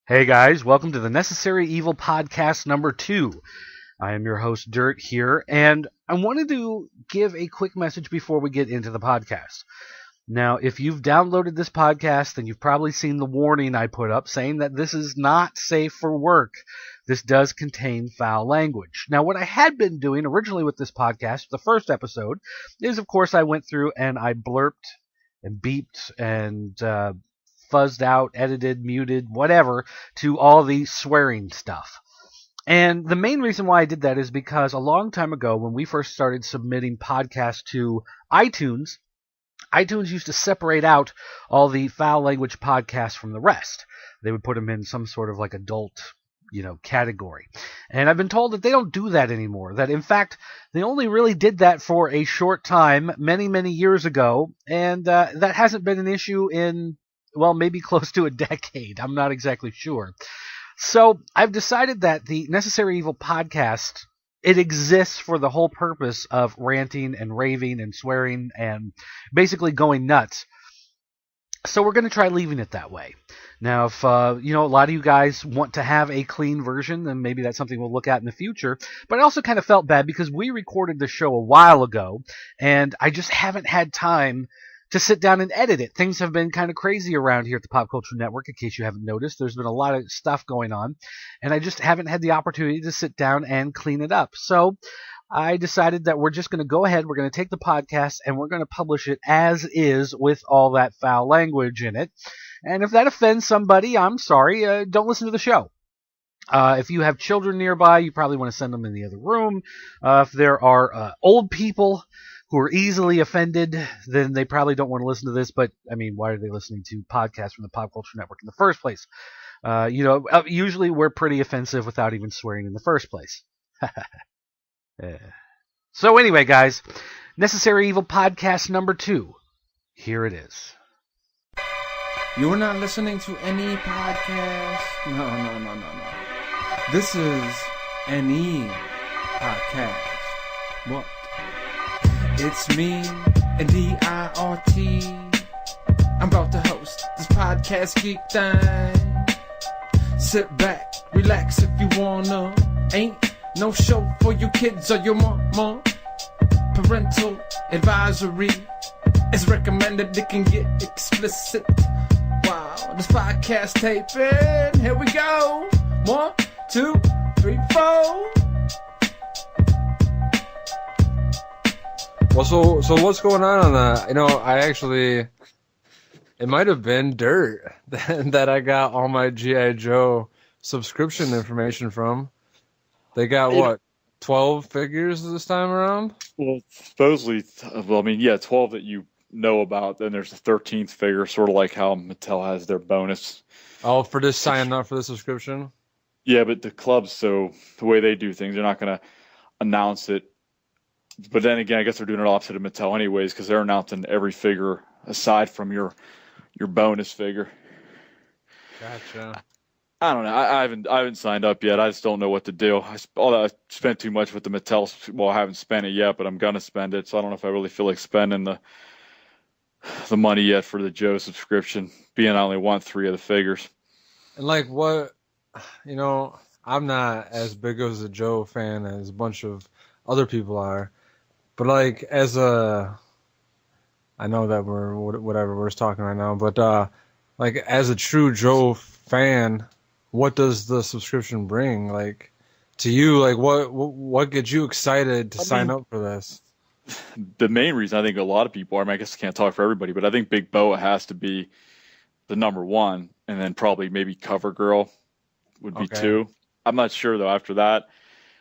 Hey guys, welcome to the Necessary Evil podcast number 2. I am your host, Dirt, here, and I wanted to give a quick message before we get into the podcast. Now, if you've downloaded this podcast, then you've probably seen the warning I put up saying that this is not safe for work. This does contain foul language. Now, what I had been doing originally with this podcast, the first episode, is of course I went through and I blurped and beeped and fuzzed out, edited, muted, whatever, to all the swearing stuff. And the main reason why I did that is because a long time ago, when we first started submitting podcasts to iTunes used to separate out all the foul language podcasts from the rest. They would put them in some sort of like adult, category. And I've been told that they don't do that anymore. That in fact, they only really did that for a short time, many, many years ago. And that hasn't been an issue in, well, maybe close to a decade. I'm not exactly sure. So I've decided that the Necessary Evil podcast, it exists for the whole purpose of ranting and raving and swearing and basically going nuts. So we're going to try leaving it that way. Now, if a lot of you guys want to have a clean version, then maybe that's something we'll look at in the future. But I also kind of felt bad because we recorded the show a while ago, and I just haven't had time to sit down and edit it. Things have been kind of crazy around here at the Pop Culture Network, in case you haven't noticed. There's been a lot of stuff going on, and I just haven't had the opportunity to sit down and clean it up. So I decided that we're just going to go ahead, we're going to take the podcast, and we're going to publish it as is with all that foul language in it. And if that offends somebody, I'm sorry, don't listen to the show. If you have children nearby, you probably want to send them in the other room. If there are old people who are easily offended, then they probably don't want to listen to this. But, I mean, why are they listening to podcasts from the Pop Culture Network in the first place? Usually we're pretty offensive without even swearing in the first place. So anyway, guys, Necessary Evil podcast number 2. Here it is. You're not listening to any podcast. No. This is NE podcast. What? It's me and DIRT. I'm about to host this podcast geek thing. Sit back, relax if you wanna. Ain't no show for your kids or your mama. Parental advisory is recommended. It can get explicit. Wow, this podcast taping. Here we go. 1, 2, 3, 4. Well, so what's going on that? It might have been Dirt that I got all my G.I. Joe subscription information from. They got, 12 figures this time around? Well, supposedly, 12 that you know about. Then there's the 13th figure, sort of like how Mattel has their bonus. Oh, for this signing up for the subscription? Yeah, but the clubs, so the way they do things, they're not going to announce it. But then again, I guess they're doing it opposite of Mattel anyways, because they're announcing every figure aside from your bonus figure. Gotcha. I don't know. I haven't signed up yet. I just don't know what to do. I spent too much with the Mattel. Well, I haven't spent it yet, but I'm gonna spend it. So I don't know if I really feel like spending the money yet for the Joe subscription, being I only want 3 of the figures. And I'm not as big of a Joe fan as a bunch of other people are. But I know that we're talking right now, but as a true Joe fan, what does the subscription bring? To you, what gets you excited to sign up for this? The main reason I think a lot of people are, I guess I can't talk for everybody, but I think Big Boa has to be the number 1, and then probably maybe CoverGirl would be 2. I'm not sure though. After that,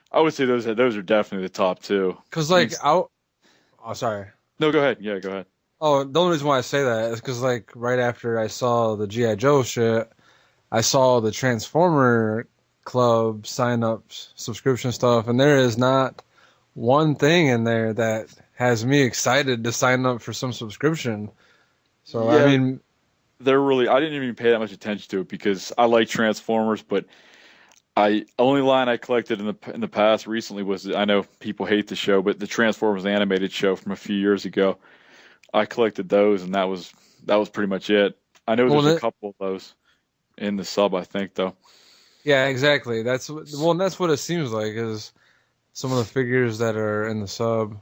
I would say those are definitely the top 2. Because sorry. No, go ahead. Yeah, go ahead. Oh, the only reason why I say that is because right after I saw the G.I. Joe shit, I saw the Transformer Club sign up subscription stuff, and there is not one thing in there that has me excited to sign up for some subscription. So yeah, I mean, I didn't even pay that much attention to it because I like Transformers, but only line I collected in the past recently was, I know people hate the show, but the Transformers animated show from a few years ago. I collected those, and that was pretty much it. I know there's a couple of those. in the sub, I think, though. Yeah, exactly. That's what it seems like. Is some of the figures that are in the sub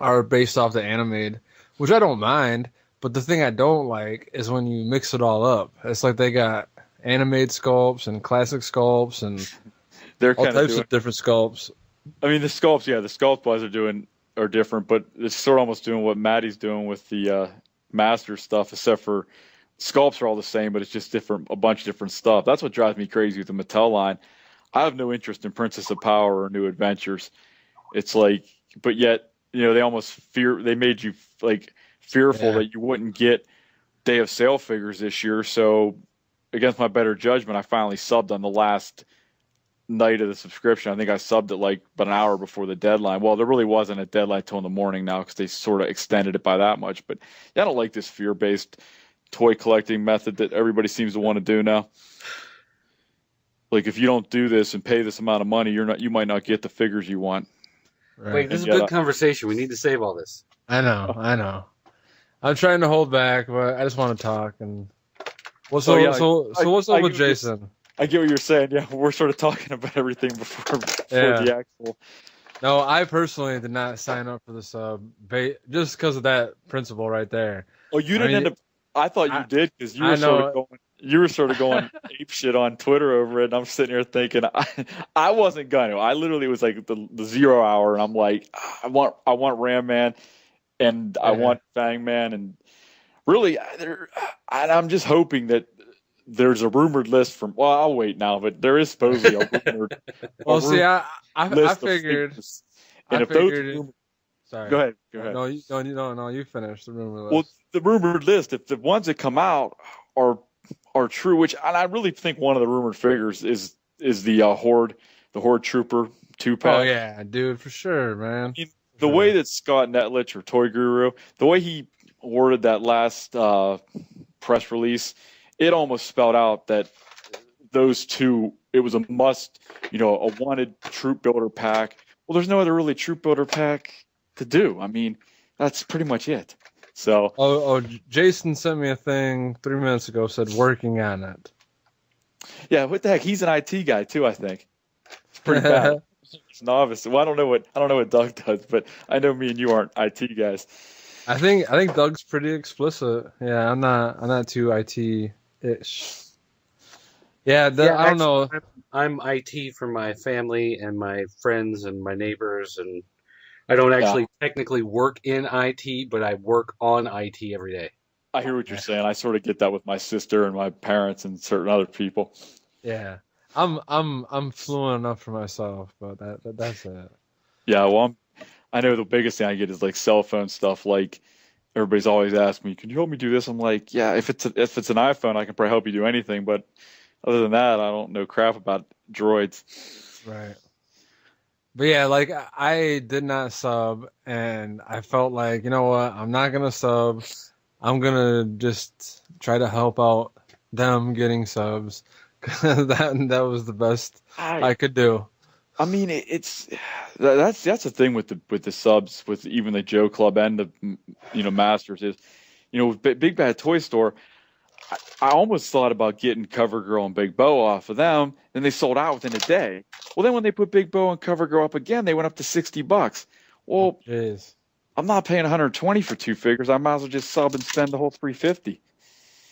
are based off the animated, which I don't mind. But the thing I don't like is when you mix it all up. It's like they got animated sculpts and classic sculpts and They're all kind of types of different sculpts. I mean, the sculpt wise are different, but it's sort of almost doing what Maddie's doing with the master stuff, except for sculpts are all the same, but it's just different, a bunch of different stuff. That's what drives me crazy with the Mattel line. I have no interest in Princess of Power or New Adventures. It's like, but yet, they made you like fearful that you wouldn't get day of sale figures this year. So against my better judgment, I finally subbed on the last night of the subscription. I think I subbed it like about an hour before the deadline. Well, there really wasn't a deadline till in the morning now because they sort of extended it by that much. But yeah, I don't like this fear-based toy collecting method that everybody seems to want to do now. Like if you don't do this and pay this amount of money, you might not get the figures you want. Right. Wait, this is a good conversation. We need to save all this. I know. I'm trying to hold back, but I just want to talk. And what's up with Jason? I get what you're saying. Yeah, we're sort of talking about everything before the actual. No, I personally did not sign up for the sub just because of that principle right there. Oh, you didn't end up. I thought you did because you were sort of going ape shit on Twitter over it. And I'm sitting here thinking I wasn't gonna. I literally was like the 0 hour, and I'm like, I want Ram Man, and I want Fang Man, and really, I'm just hoping that there's a rumored list from. Well, I'll wait now, but there is supposedly a rumored. I figured. And if those. Sorry. Go ahead. No, you finish the rumor list. Well, the rumored list, if the ones that come out are true, and I really think one of the rumored figures is the Horde Trooper 2-pack. Oh yeah, dude, for sure, man. The way that Scott Netlich or Toy Guru, the way he worded that last press release, it almost spelled out that those two, it was a must, a wanted troop builder pack. Well, there's no other really troop builder pack to do. I mean, that's pretty much it. So. Jason sent me a thing 3 minutes ago. Said working on it. Yeah, what the heck? He's an IT guy too, I think. It's pretty bad. He's novice. Well, I don't know what Doug does, but I know me and you aren't IT guys. I think Doug's pretty explicit. Yeah, I'm not too IT-ish. Yeah, I don't know. I'm IT for my family and my friends and my neighbors, and I don't actually technically work in IT, but I work on IT every day. I hear what you're saying. I sort of get that with my sister and my parents and certain other people. Yeah, I'm fluent enough for myself, but that's it. Yeah, well, I know the biggest thing I get is like cell phone stuff. Like everybody's always asking me, "Can you help me do this?" I'm like, "Yeah, if it's an iPhone, I can probably help you do anything." But other than that, I don't know crap about droids. Right. But yeah, like I did not sub, and I felt like, you know what, I'm not gonna sub. I'm gonna just try to help out them getting subs. that was the best I could do. I mean, that's the thing with the subs, with even the Joe Club and the Masters is, Big Bad Toy Store. I almost thought about getting CoverGirl and Big Bo off of them, and they sold out within a day. Well, then when they put Big Bo and CoverGirl up again, they went up to $60. Well, jeez. I'm not paying $120 for two figures. I might as well just sub and spend the whole $350.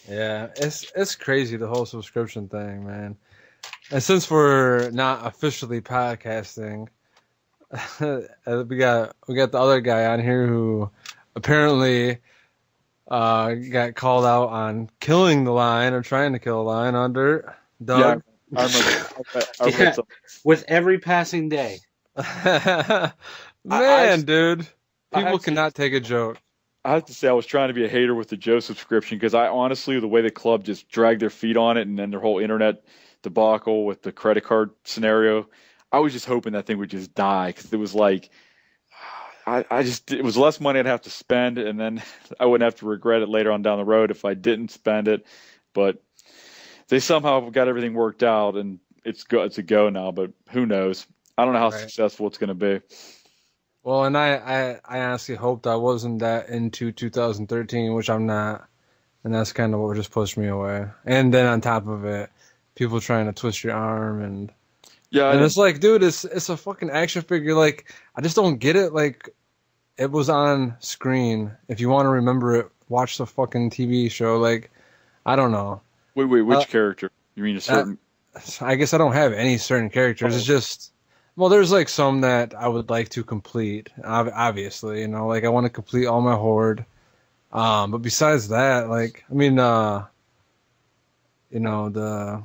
Yeah, it's crazy, the whole subscription thing, man. And since we're not officially podcasting, we got the other guy on here who apparently got called out on killing the line or trying to kill a line under Doug. Yeah, I remember. I read with every passing day. Dude, people cannot take a joke. I have to say I was trying to be a hater with the Joe subscription because I honestly, the way the club just dragged their feet on it and then their whole internet debacle with the credit card scenario, I was just hoping that thing would just die because it was like, it was less money I'd have to spend, and then I wouldn't have to regret it later on down the road if I didn't spend it. But they somehow got everything worked out, and it's a go now. But who knows? I don't know how successful it's going to be. Well, and I honestly hoped I wasn't that into 2013, which I'm not. and that's kind of what just pushed me away. And then on top of it, people trying to twist your arm and it's like, dude, it's a fucking action figure. Like, I just don't get it. Like, it was on screen. If you want to remember it, watch the fucking TV show. Like, I don't know. Wait, which character? You mean a certain? I guess I don't have any certain characters. It's just, well, there's like some that I would like to complete. Obviously, you know, like I want to complete all my horde. But besides that, like, I mean, you know,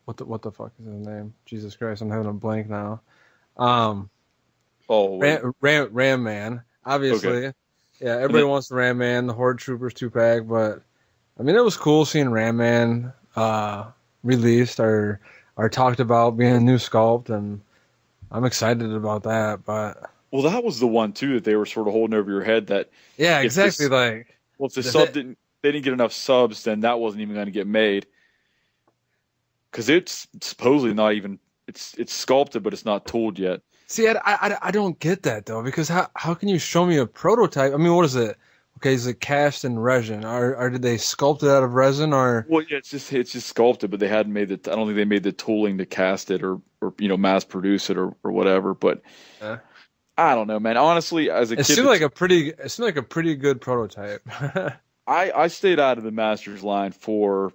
what the fuck is his name? Jesus Christ, I'm having a blank now. Ram Man, obviously. Okay. Yeah, everybody wants the Ram Man, the Horde Troopers 2-pack, but I mean, it was cool seeing Ram Man released or talked about being a new sculpt, and I'm excited about that. But well, that was the one too that they were sort of holding over your head. That exactly. If the sub they didn't get enough subs, then that wasn't even going to get made. Because it's supposedly not even it's sculpted, but it's not tooled yet. See, I don't get that though, because how can you show me a prototype? I mean, what is it? Okay, is it cast in resin, or did they sculpt it out of resin, or? Well, yeah, it's just sculpted, but they hadn't made it. I don't think they made the tooling to cast it or mass produce it or whatever. But I don't know, man. Honestly, as a kid, it seemed like a pretty good prototype. I stayed out of the Masters line for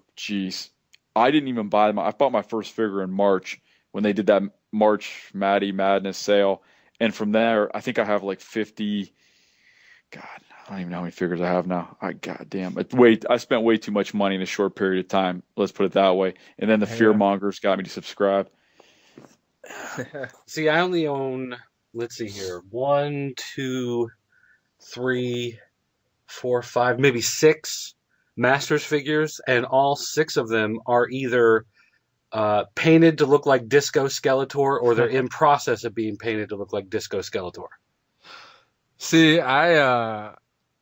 I didn't even buy them. I bought my first figure in March when they did that March Matty Madness sale. And from there, I think I have like 50. God, I don't even know how many figures I have now. God damn. I spent way too much money in a short period of time. Let's put it that way. And then the fearmongers got me to subscribe. See, I only own, let's see here, 1, 2, 3, 4, 5, maybe 6 Masters figures, and all 6 of them are either painted to look like Disco Skeletor, or they're in process of being painted to look like Disco Skeletor. See,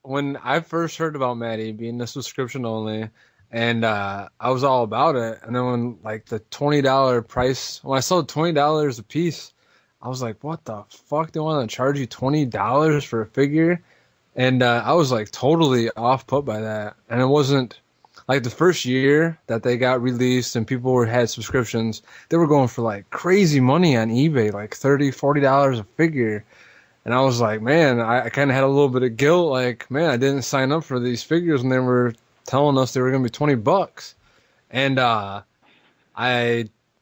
when I first heard about Matty being the subscription only, and I was all about it, and then when like the $20 price, when I saw $20 a piece, I was like, what the fuck? They want to charge you $20 for a figure? And I was like totally off put by that. And it wasn't like the first year that they got released and people had subscriptions, they were going for like crazy money on eBay, like $30, $40 a figure. And I was like, man, I kind of had a little bit of guilt. Like, man, I didn't sign up for these figures and they were telling us they were going to be $20. And I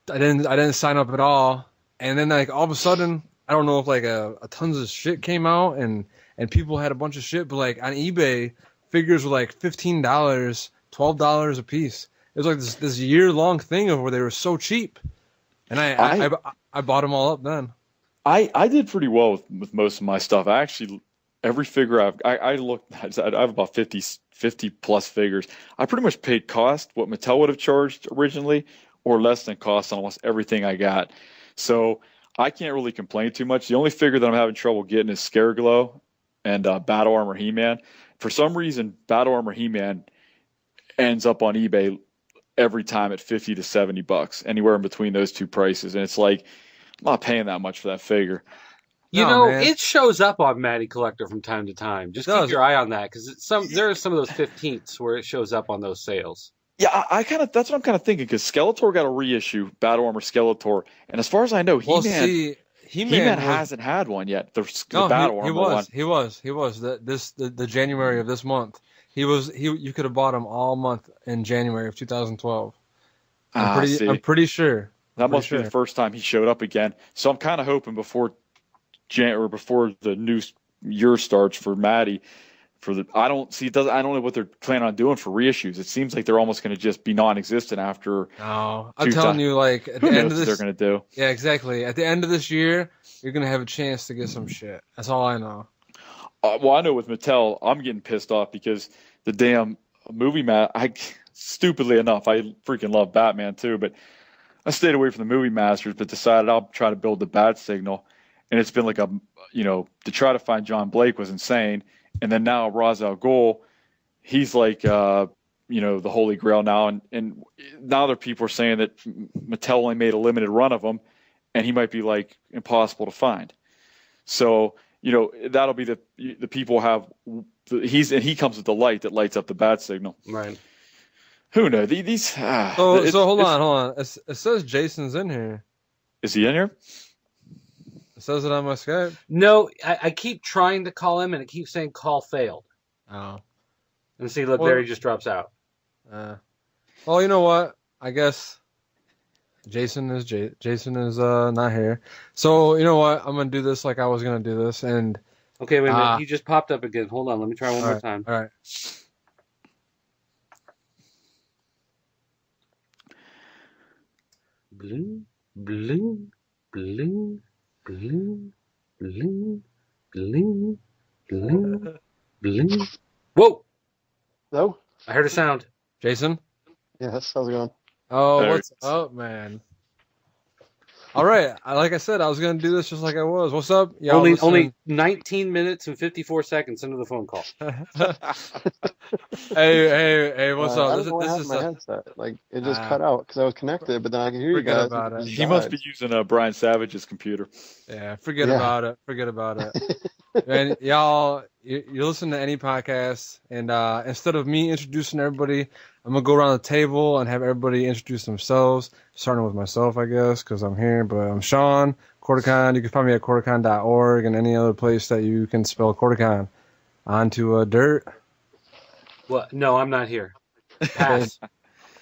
didn't sign up at all. And then like all of a sudden, I don't know if like a tons of shit came out and people had a bunch of shit, but like on eBay, figures were like $15, $12 a piece. It was like this year-long thing of where they were so cheap, and I bought them all up then. I did pretty well with most of my stuff. I actually, every figure I looked at, I have about 50 plus figures. I pretty much paid cost what Mattel would have charged originally, or less than cost on almost everything I got. So I can't really complain too much. The only figure that I'm having trouble getting is Scareglow and Battle Armor He-Man. For some reason, Battle Armor He-Man ends up on eBay every time at $50 to $70, anywhere in between those two prices. And it's like, I'm not paying that much for that figure. Man. It shows up on Matty Collector from time to time. Just keep your eye on that, because there are some of those 15ths where it shows up on those sales. Yeah, that's what I'm kind of thinking, because Skeletor got a reissue, Battle Armor Skeletor, and as far as I know, He-Man hasn't had one yet. The Battle Armor one. He was. The January of this month. You could have bought him all month in January of 2012. I'm pretty sure. That must be the first time he showed up again. So I'm kind of hoping before the new year starts for Matty. I don't know what they're planning on doing for reissues. It seems like they're almost going to just be non-existent after. No, I'm telling you, like at the end of this, they're going to do. Yeah, exactly. At the end of this year, you're going to have a chance to get some shit. That's all I know. Well, I know with Mattel, I'm getting pissed off because the damn movie stupidly enough, I freaking love Batman too, but I stayed away from the movie masters, but decided I'll try to build the Bat Signal, and it's been like to try to find John Blake was insane. And then now Ra's al Ghul, he's like, the Holy Grail now. And now there are people are saying that Mattel only made a limited run of them, and he might be like impossible to find. So that'll be the people have. He comes with the light that lights up the bat signal. Right. Who knows? So hold on. It says Jason's in here. Is he in here? It says it on my Skype. No, I keep trying to call him, and it keeps saying call failed. Oh. And see, look, there he just drops out. Well, you know what? I guess Jason is not here. So you know what? I'm gonna do this like I was gonna do this, and okay, wait a minute. He just popped up again. Hold on, let me try one more time. All right. Blue, blue, blue, blue, blue, blue, blue, blue. Whoa! No? I heard a sound. Jason? Yes, how's it going? Oh, There what's up, man? All right. Like I said, I was going to do this just like I was. What's up? Y'all Only 19 minutes and 54 seconds into the phone call. hey, what's I up? don't know what happened to my headset. Like, it just cut out because I was connected, but then I could hear you Forget guys. about it. He must be using Brian Savage's computer. Yeah, forget about it. And y'all, you listen to any podcast, and instead of me introducing everybody, I'm going to go around the table and have everybody introduce themselves, starting with myself, I guess, because I'm here. But I'm Sean, Quartercon. You can find me at quartercon.org and any other place that you can spell Quartercon. On to Dirt. Well, no, I'm not here. Pass.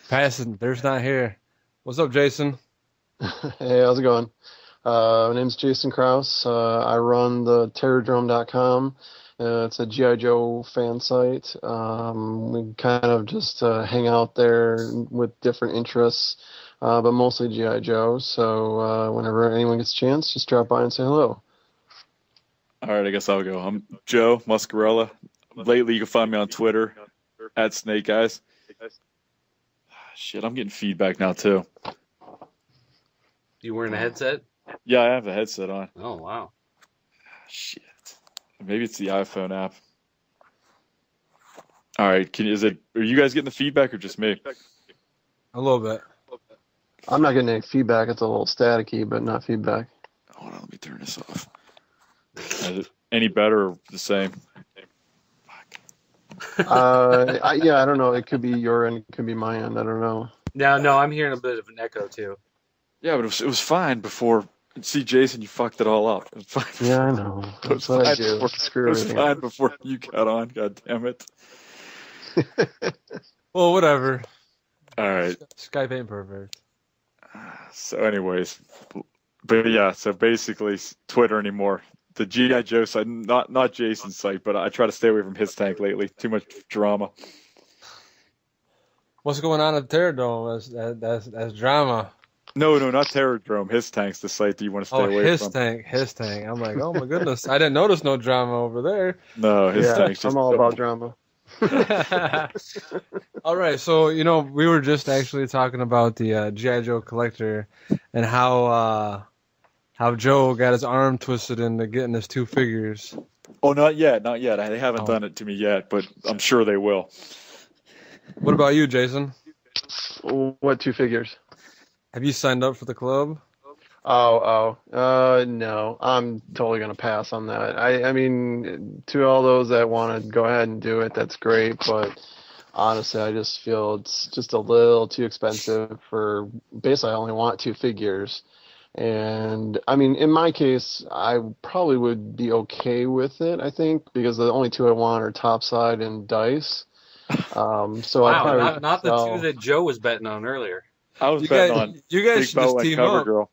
Passing. Dirt's not here. What's up, Jason? Hey, how's it going? My name's Jason Krause. I run the terrordrome.com. It's a G.I. Joe fan site. We kind of just hang out there with different interests, but mostly G.I. Joe. So whenever anyone gets a chance, just drop by and say hello. All right, I guess I'll go. I'm Joe Muscarella. Lately, you can find me on Twitter at Snake Eyes. Shit, I'm getting feedback now too. You wearing a headset? Yeah, I have the headset on. Oh, wow. Shit. Maybe it's the iPhone app. All right, are you guys getting the feedback or just me? A little bit. I'm not getting any feedback. It's a little staticky, but not feedback. Hold on, let me turn this off. Is it any better or the same? I don't know. It could be your end, it could be my end. I don't know. No, I'm hearing a bit of an echo too. Yeah, but it was fine before. See, Jason, you fucked it all up. It was fine. Yeah, I know. That's what I do. Screw it was fine before you got on. God damn it. Well, whatever. All right. Skype ain't perfect. So, anyways, but yeah. So basically, Twitter anymore. The G.I. Joe site, not Jason's site, but I try to stay away from his tank lately. Too much drama. What's going on at the Terrordrome? That's drama. No, not Terrordrome. His tank's the site that you want to stay away from. His tank. I'm like, oh my goodness, I didn't notice no drama over there. No, his tank's just. I'm all about drama. All right, so we were just actually talking about the G.I. Joe collector and how Joe got his arm twisted into getting his 2 figures. Oh, not yet. They haven't done it to me yet, but I'm sure they will. What about you, Jason? What 2 figures? Have you signed up for the club? No, I'm totally gonna pass on that. I mean, to all those that want to go ahead and do it, that's great, but honestly, I just feel it's just a little too expensive for. Basically, I only want 2 figures, and I mean, in my case, I probably would be okay with it. I think because the only 2 I want are Topside and Dice. So I probably not the 2 that Joe was betting on earlier. I was betting on you guys Big should Bo just and team up. CoverGirl.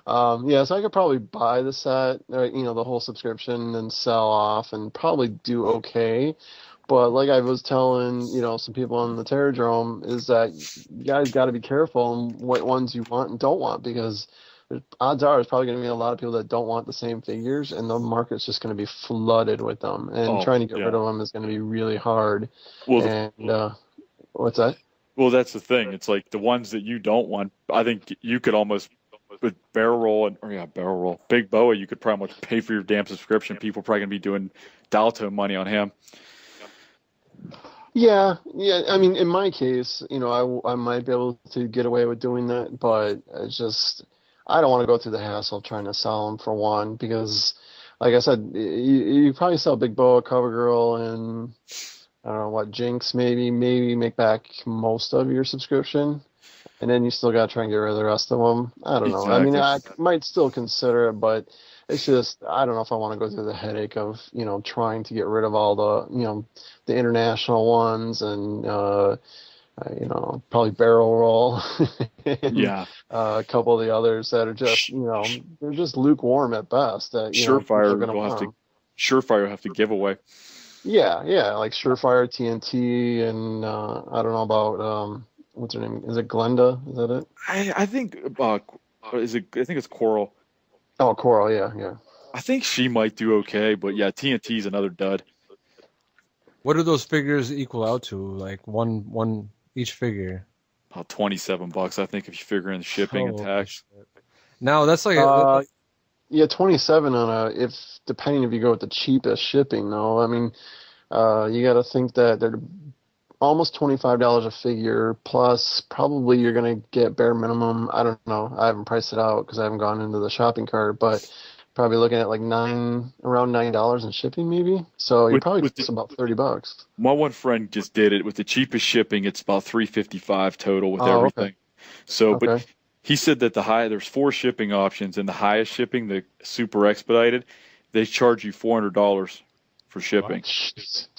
Oh, yeah. So I could probably buy the set, the whole subscription, and sell off, and probably do okay. But like I was telling, some people on the Terrordrome, is that you guys got to be careful on what ones you want and don't want, because odds are there's probably going to be a lot of people that don't want the same figures, and the market's just going to be flooded with them, and trying to get rid of them is going to be really hard. Well, what's that? Well, that's the thing. It's like the ones that you don't want. I think you could almost with Barrel Roll, Big Boa. You could probably almost pay for your damn subscription. People are probably gonna be doing Dalto money on him. Yeah. I mean, in my case, I might be able to get away with doing that, but it's just I don't want to go through the hassle of trying to sell them for one because, like I said, you probably sell Big Boa, CoverGirl, and I don't know what Jinx maybe make back most of your subscription, and then you still got to try and get rid of the rest of them. I don't know. I mean, I might still consider it, but it's just I don't know if I want to go through the headache of trying to get rid of all the the international ones and probably Barrel Roll and a couple of the others that are just they're just lukewarm at best. That Surefire will have to give away. Yeah, like Surefire, TNT, and I don't know about what's her name? Is it Glenda? Is that it? I think I think it's Coral. Oh, Coral, yeah. I think she might do okay, but yeah, TNT is another dud. What do those figures equal out to? Like one each figure? About $27, I think, if you figure in shipping and tax. Now that's like yeah, 27 on depending if you go with the cheapest shipping though. I mean, you got to think that they're almost $25 a figure, plus probably you're going to get bare minimum. I don't know. I haven't priced it out because I haven't gone into the shopping cart, but probably looking at like around $9 in shipping maybe. So you're probably just about $30. My one friend just did it with the cheapest shipping. It's about $355 total with everything. Okay. So, but he said that there's 4 shipping options, and the highest shipping, the super expedited, they charge you $400 for shipping.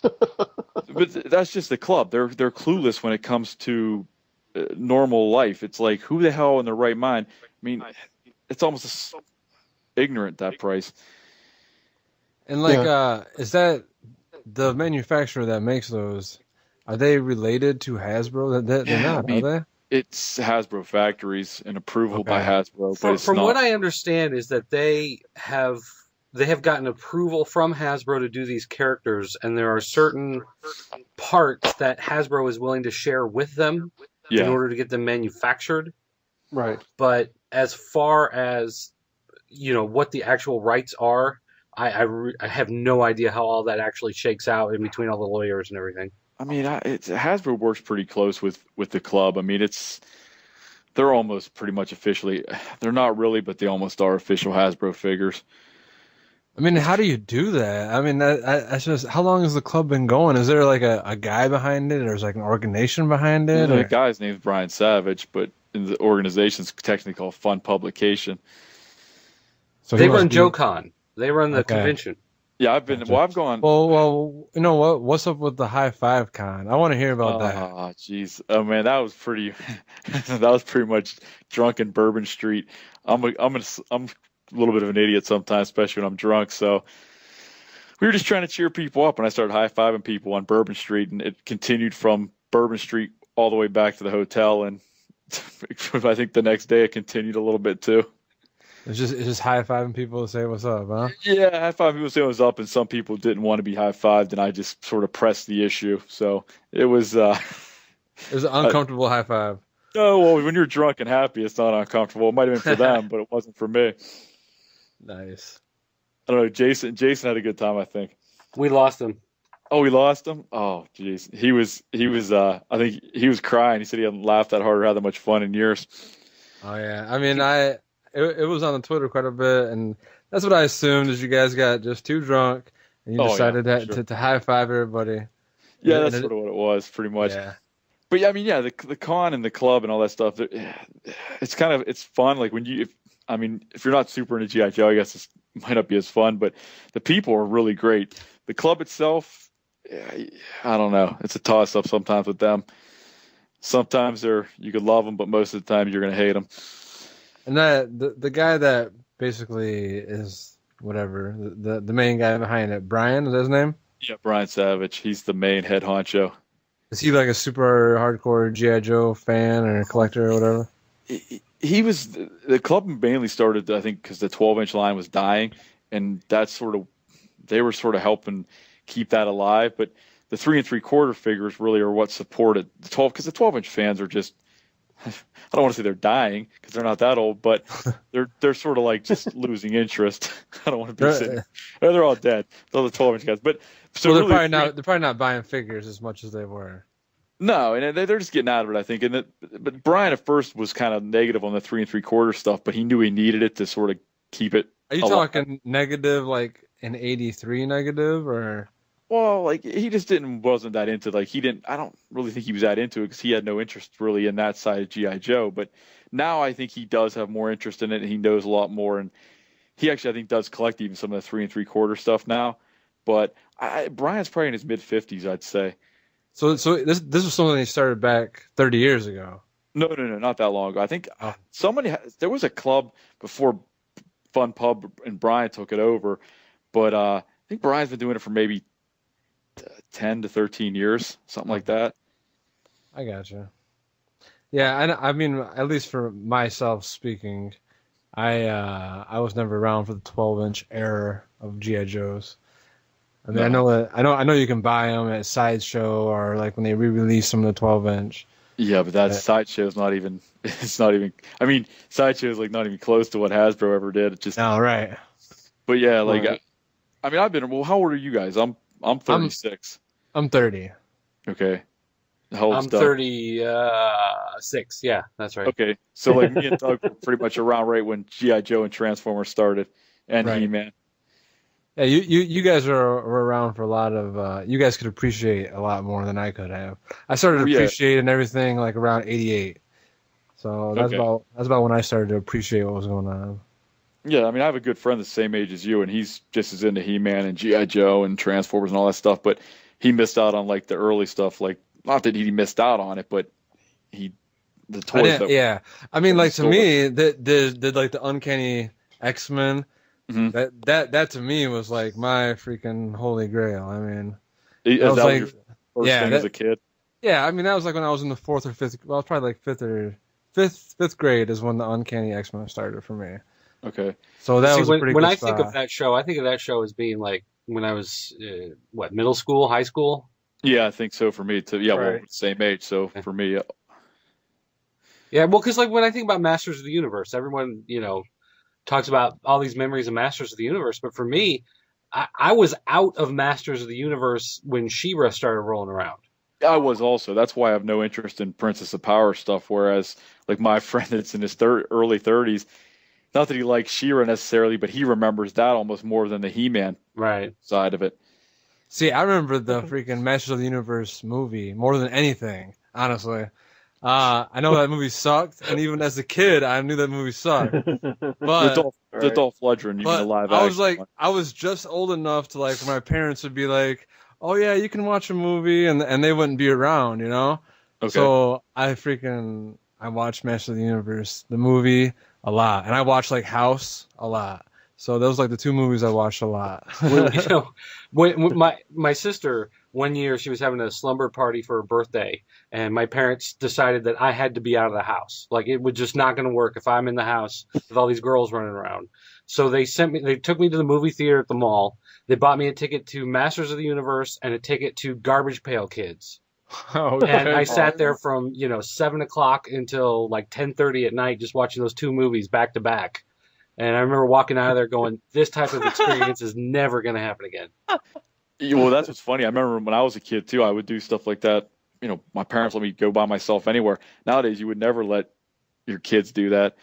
But that's just the club. They're clueless when it comes to normal life. It's like, who the hell in their right mind? I mean, it's almost ignorant, that price. And like, is that the manufacturer that makes those? Are they related to Hasbro? They're not, are they? It's Hasbro factories and approval by Hasbro, but from what I understand is that they have gotten approval from Hasbro to do these characters, and there are certain parts that Hasbro is willing to share with them in order to get them manufactured. Right. But as far as what the actual rights are, I have no idea how all that actually shakes out in between all the lawyers and everything. I mean, Hasbro works pretty close with the club. I mean, they're almost pretty much officially. They're not really, but they almost are official Hasbro figures. I mean, how do you do that? I mean, that's just, how long has the club been going? Is there like a guy behind it, or is like an organization behind it? The guy's name's Brian Savage, but in the organization's technically called Fun Publication. So they run JoeCon. They run the convention. Yeah, I've gone. Well, you know what? What's up with the High Five Con? I want to hear about that. Oh, jeez. Oh man, that was pretty. That was pretty much drunken Bourbon Street. I'm a little bit of an idiot sometimes, especially when I'm drunk. So we were just trying to cheer people up, and I started high fiving people on Bourbon Street, and it continued from Bourbon Street all the way back to the hotel. And I think the next day it continued a little bit too. It's just high fiving people to say what's up, huh? Yeah, high five people say what's up, and some people didn't want to be high fived, and I just sort of pressed the issue. So it was. It was an uncomfortable high five. Oh well, when you're drunk and happy, it's not uncomfortable. It might have been for them, but it wasn't for me. Nice. I don't know. Jason had a good time, I think. We lost him. Oh, we lost him? Oh, jeez. He was. I think he was crying. He said he hadn't laughed that hard or had that much fun in years. Oh yeah. I mean, it was on the Twitter quite a bit, and that's what I assumed is you guys got just too drunk and you decided to high five everybody. Yeah, that's sort of what it was, pretty much. Yeah. But yeah, I mean, yeah, the con and the club and all that stuff. It's fun. Like if you're not super into G.I. Joe, I guess it might not be as fun, but the people are really great. The club itself, I don't know. It's a toss-up sometimes with them. Sometimes you could love them, but most of the time you're going to hate them. And the guy that basically is whatever, the main guy behind it, Brian, is that his name? Yeah, Brian Savage. He's the main head honcho. Is he like a super hardcore G.I. Joe fan or collector or whatever? He was. The club mainly started, I think, because the 12-inch line was dying, and they were sort of helping keep that alive. But the 3 3/4 figures really are what supported the 12, because the 12-inch fans are just. I don't want to say they're dying because they're not that old, but they're sort of like just losing interest. I don't want to be saying they're all dead. They're the 12-inch guys, but so they're really, probably not buying figures as much as they were. No, and they're just getting out of it, I think. But Brian at first was kind of negative on the 3 3/4 stuff, but he knew he needed it to sort of keep it. Are you talking negative, like an 83 negative, or? Well, like he just wasn't that into I don't really think he was that into it because he had no interest really in that side of GI Joe. But now I think he does have more interest in it, and he knows a lot more. And he actually I think does collect even some of the 3 3/4 stuff now. But Brian's probably in his mid-50s, I'd say. So this was something he started back 30 years ago. No, not that long ago. I think there was a club before Fun Pub and Brian took it over, but I think Brian's been doing it for maybe 10 to 13 years, something like that. I gotcha. Yeah, I mean, at least for myself speaking, I was never around for the 12-inch era of GI Joes. I mean, no. I know you can buy them at Sideshow or like when they re-release some of the 12-inch. Yeah, but that Sideshow's not even. It's not even. I mean, Sideshow's like not even close to what Hasbro ever did. It just. No, right. But yeah, like, right. I mean, I've been. Well, how old are you guys? I'm 36. I'm 30. Okay. How old's I'm Doug? 36. Yeah, that's right. Okay, so like me and Doug were pretty much around right when GI Joe and Transformers started, and right. He-Man. Yeah, you guys were around for a lot of. You guys could appreciate a lot more than I could have. I started appreciating everything like around '88, so that's about when I started to appreciate what was going on. Yeah, I mean, I have a good friend the same age as you, and he's just as into He-Man and GI Joe and Transformers and all that stuff. But he missed out on like the early stuff. Like, not that he missed out on it, but the toys. I mean, like to me, the like the Uncanny X-Men. Mm-hmm. That to me was like my freaking holy grail. I mean, that was like, your first thing as a kid. Yeah, I mean that was like when I was in the fourth or fifth. Well, I was probably like fifth grade is when the Uncanny X-Men started for me. Okay, so that was a pretty. When good I spot. think of that show, I think of that show as being like when I was middle school, high school. Yeah, I think so for me too. Yeah, right. Well, same age. So for me, yeah, well, because like when I think about Masters of the Universe, everyone talks about all these memories of Masters of the Universe, but for me, I was out of Masters of the Universe when She-Ra started rolling around. I was also. That's why I have no interest in Princess of Power stuff. Whereas, like my friend that's in his early 30s, not that he likes She-Ra necessarily, but he remembers that almost more than the He-Man side of it. See, I remember the freaking Masters of the Universe movie more than anything, honestly. I know that movie sucked, and even as a kid, I knew that movie sucked. But the Dolph Lundgren, even alive. I was just old enough to like, where my parents would be like, "Oh yeah, you can watch a movie," and they wouldn't be around, you know. Okay. So I watched Masters of the Universe, the movie, a lot, and I watched like House a lot. So those like the two movies I watched a lot. When my sister, one year she was having a slumber party for her birthday, and my parents decided that I had to be out of the house. Like it was just not going to work if I'm in the house with all these girls running around. So they took me to the movie theater at the mall. They bought me a ticket to Masters of the Universe and a ticket to Garbage Pail Kids. Okay. And I sat there from 7 o'clock until like 10:30 at night, just watching those two movies back to back. And I remember walking out of there going, this type of experience is never going to happen again. Well, that's what's funny. I remember when I was a kid, too, I would do stuff like that. My parents let me go by myself anywhere. Nowadays, you would never let your kids do that.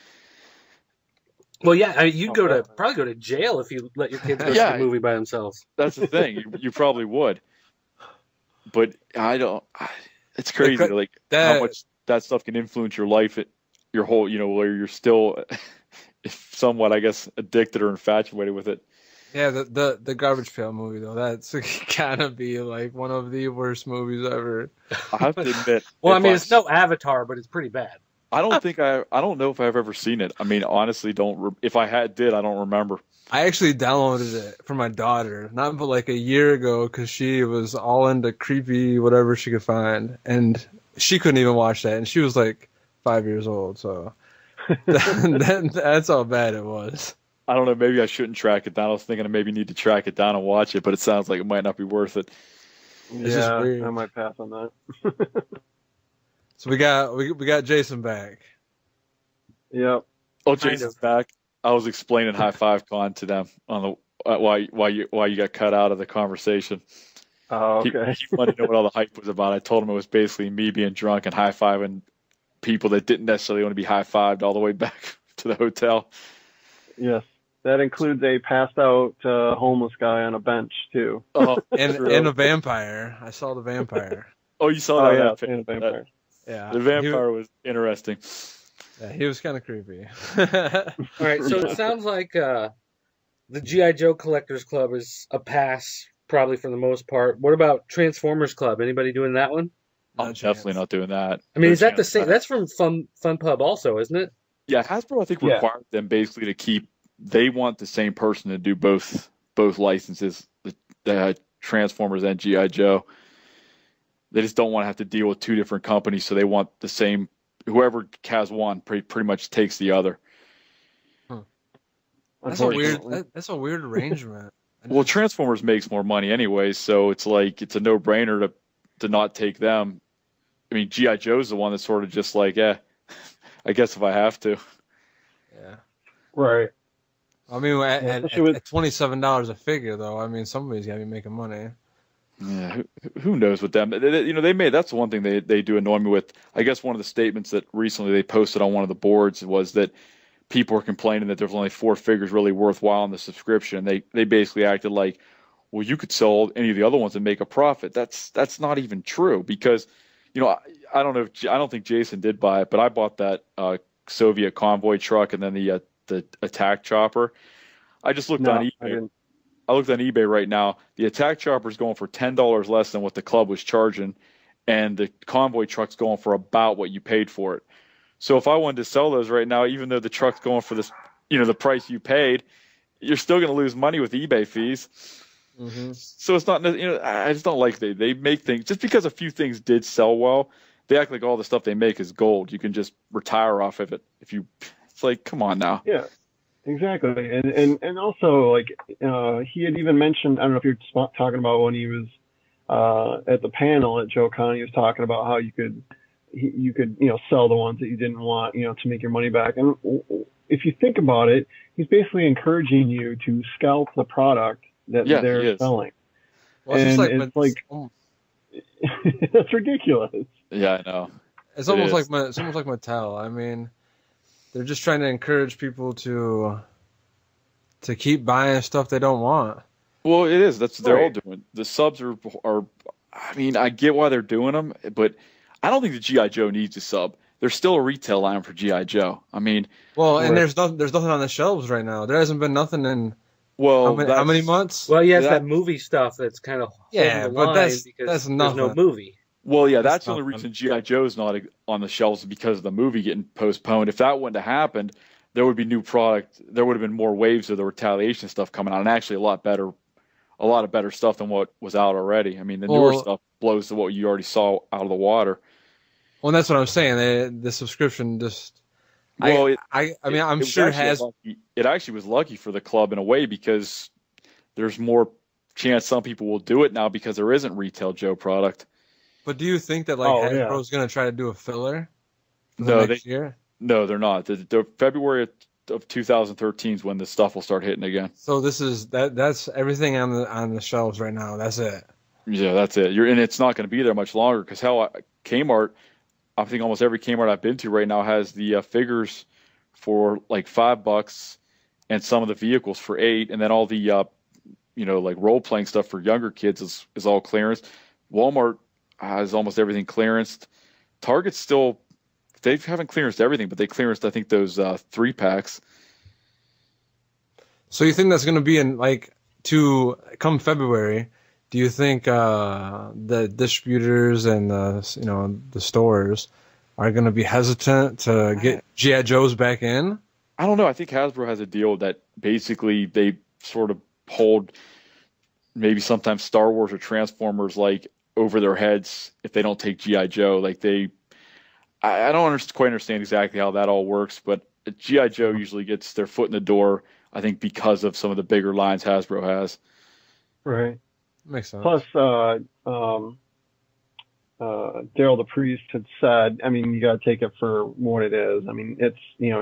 Well, yeah, you'd probably go to jail if you let your kids go see a movie by themselves. That's the thing. You probably would. But I don't. It's crazy, how much that stuff can influence your life, your whole, where you're still... somewhat, I guess, addicted or infatuated with it. Yeah, the Garbage Pail movie though, that's gotta be like one of the worst movies ever. I have to admit. Well, I mean, it's no Avatar, but it's pretty bad. I don't know if I've ever seen it. I mean, honestly, if I did, I don't remember. I actually downloaded it for my daughter, not but like a year ago, because she was all into creepy whatever she could find, and she couldn't even watch that, and she was like 5 years old, so. That's how bad it was. I don't know. Maybe I shouldn't track it down. I was thinking I maybe need to track it down and watch it, but it sounds like it might not be worth it. Yeah, I might pass on that. So we got Jason back. Yep. Oh, Jason's back. I was explaining High Five Con to them on the why you got cut out of the conversation. Oh, He okay. wanted to know what all the hype was about. I told him it was basically me being drunk and high-fiving people that didn't necessarily want to be high-fived all the way back to the hotel. Yes, that includes a passed out homeless guy on a bench too. Oh, And a vampire. I saw the vampire. oh, you saw Oh that? yeah, That pic- and a vampire. Yeah. the vampire was interesting. He was kind of creepy. All right, so it sounds like the G.I. Joe Collectors Club is a pass, probably for the most part. What about Transformers Club? Anybody doing that one? I'm definitely not doing that. I mean, No is that the chance. same? That's from Fun Pub also, isn't it? Yeah, Hasbro, I think, Yeah. required them basically to keep. They want the same person to do both licenses, the Transformers and GI Joe. They just don't want to have to deal with two different companies, so they want the same. Whoever has one pretty much takes the other. That's a weird. Unfortunately. That's a weird arrangement. Well, Transformers makes more money anyway, so it's like it's a no-brainer to not take them. I mean, GI Joe's the one that's sort of just like, I guess if I have to. Yeah. Right. I mean, especially with- at $27 a figure, though. I mean, somebody's got to be making money. Yeah, who knows with them? They made, that's the one thing they do annoy me with. I guess one of the statements that recently they posted on one of the boards was that people were complaining that there's only 4 figures really worthwhile in the subscription. They basically acted like, well, you could sell any of the other ones and make a profit. That's not even true because, I don't know I don't think Jason did buy it, but I bought that Soviet convoy truck and then the attack chopper. I just looked on eBay. I looked on eBay right now. The attack chopper is going for $10 less than what the club was charging, and the convoy truck's going for about what you paid for it. So if I wanted to sell those right now, even though the truck's going for this, the price you paid, you're still going to lose money with eBay fees. Mm-hmm. So it's not, I just don't like they make things just because a few things did sell well. They act like all the stuff they make is gold. You can just retire off of it if you. It's like, come on now. Yeah. Exactly, and also like he had even mentioned, I don't know if you're talking about when he was at the panel at Joe Con, he was talking about how you could sell the ones that you didn't want, to make your money back. And if you think about it, he's basically encouraging you to scalp the product that they're selling. Well, and it's like that's ridiculous. Yeah, I know. It's almost like Mattel. I mean, they're just trying to encourage people to keep buying stuff they don't want. Well, it is. That's what they're all doing. The subs are. I mean, I get why they're doing them, but I don't think the GI Joe needs a sub. There's still a retail line for GI Joe. I mean, and there's nothing on the shelves right now. There hasn't been nothing in. Well, how many months? Well, yes, that movie stuff that's kind of but that's nothing. There's no movie. Well, yeah, that's the only reason G.I. Joe's not on the shelves is because of the movie getting postponed. If that wouldn't have happened, there would be new product. There would have been more waves of the retaliation stuff coming out, and actually a lot of better stuff than what was out already. I mean, the newer stuff blows to what you already saw out of the water. Well, that's what I'm saying. The subscription just. Well, I'm sure it has. It actually was lucky for the club in a way because there's more chance some people will do it now because there isn't retail Joe product. But do you think that Hasbro's going to try to do a filler? Next year? No, they're not. The February of 2013 is when the stuff will start hitting again. So this is that's everything on the shelves right now. That's it. Yeah, that's it. And it's not going to be there much longer because Kmart. I think almost every Kmart I've been to right now has the figures for like $5 and some of the vehicles for $8, and then all the like role playing stuff for younger kids is all clearance. Walmart has almost everything clearanced. Target's still, they haven't clearanced everything, but they clearanced I think those 3-packs. So you think that's going to be in to come February? Do you think the distributors and the stores are going to be hesitant to get G.I. Joes back in? I don't know. I think Hasbro has a deal that basically they sort of hold maybe sometimes Star Wars or Transformers over their heads if they don't take G.I. Joe. I don't quite understand exactly how that all works, but G.I. Joe usually gets their foot in the door, I think, because of some of the bigger lines Hasbro has. Right. Makes sense. Plus, Daryl the Priest had said, I mean, you got to take it for what it is. I mean, it's,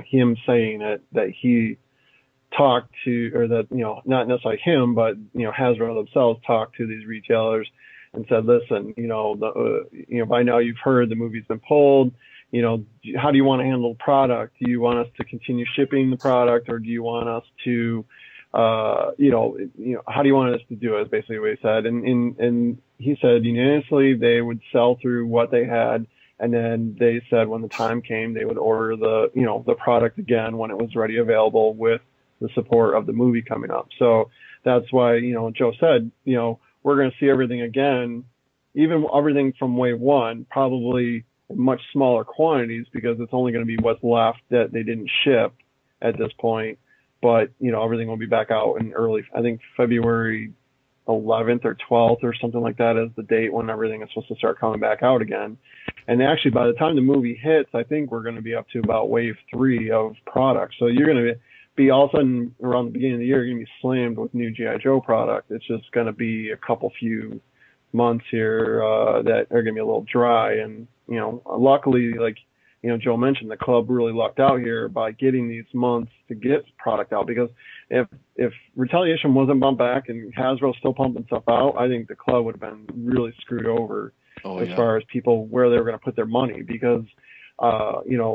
him saying that he talked to, or that, not necessarily him, but, Hasbro themselves talked to these retailers and said, listen, by now you've heard the movie's been pulled. How do you want to handle the product? Do you want us to continue shipping the product, or do you want us to, how do you want us to do it? Is basically what he said. And he said unanimously they would sell through what they had. And then they said when the time came, they would order the product again when it was ready, available, with the support of the movie coming up. So that's why, Joe said, we're going to see everything again, even everything from wave one, probably in much smaller quantities, because it's only going to be what's left that they didn't ship at this point. But, everything will be back out in early, I think February 11th or 12th or something like that is the date when everything is supposed to start coming back out again. And actually, by the time the movie hits, I think we're going to be up to about wave 3 of products. So you're going to be all of a sudden around the beginning of the year, you're going to be slammed with new G.I. Joe product. It's just going to be a few months here that are going to be a little dry. And, luckily, like, Joe mentioned, the club really lucked out here by getting these months to get product out, because if Retaliation wasn't bumped back and Hasbro's still pumping stuff out, I think the club would have been really screwed over as far as people, where they were going to put their money, because the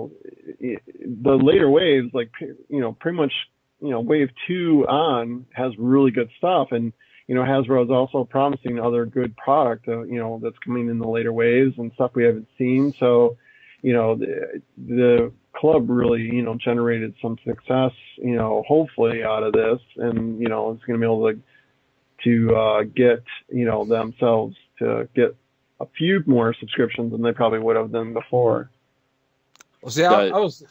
later waves, like, pretty much, wave 2 on has really good stuff. And, Hasbro is also promising other good product, that's coming in the later waves and stuff we haven't seen. So, the club really, generated some success, hopefully out of this. And, it's going to be able to get, themselves to get a few more subscriptions than they probably would have done before. Well, see, I was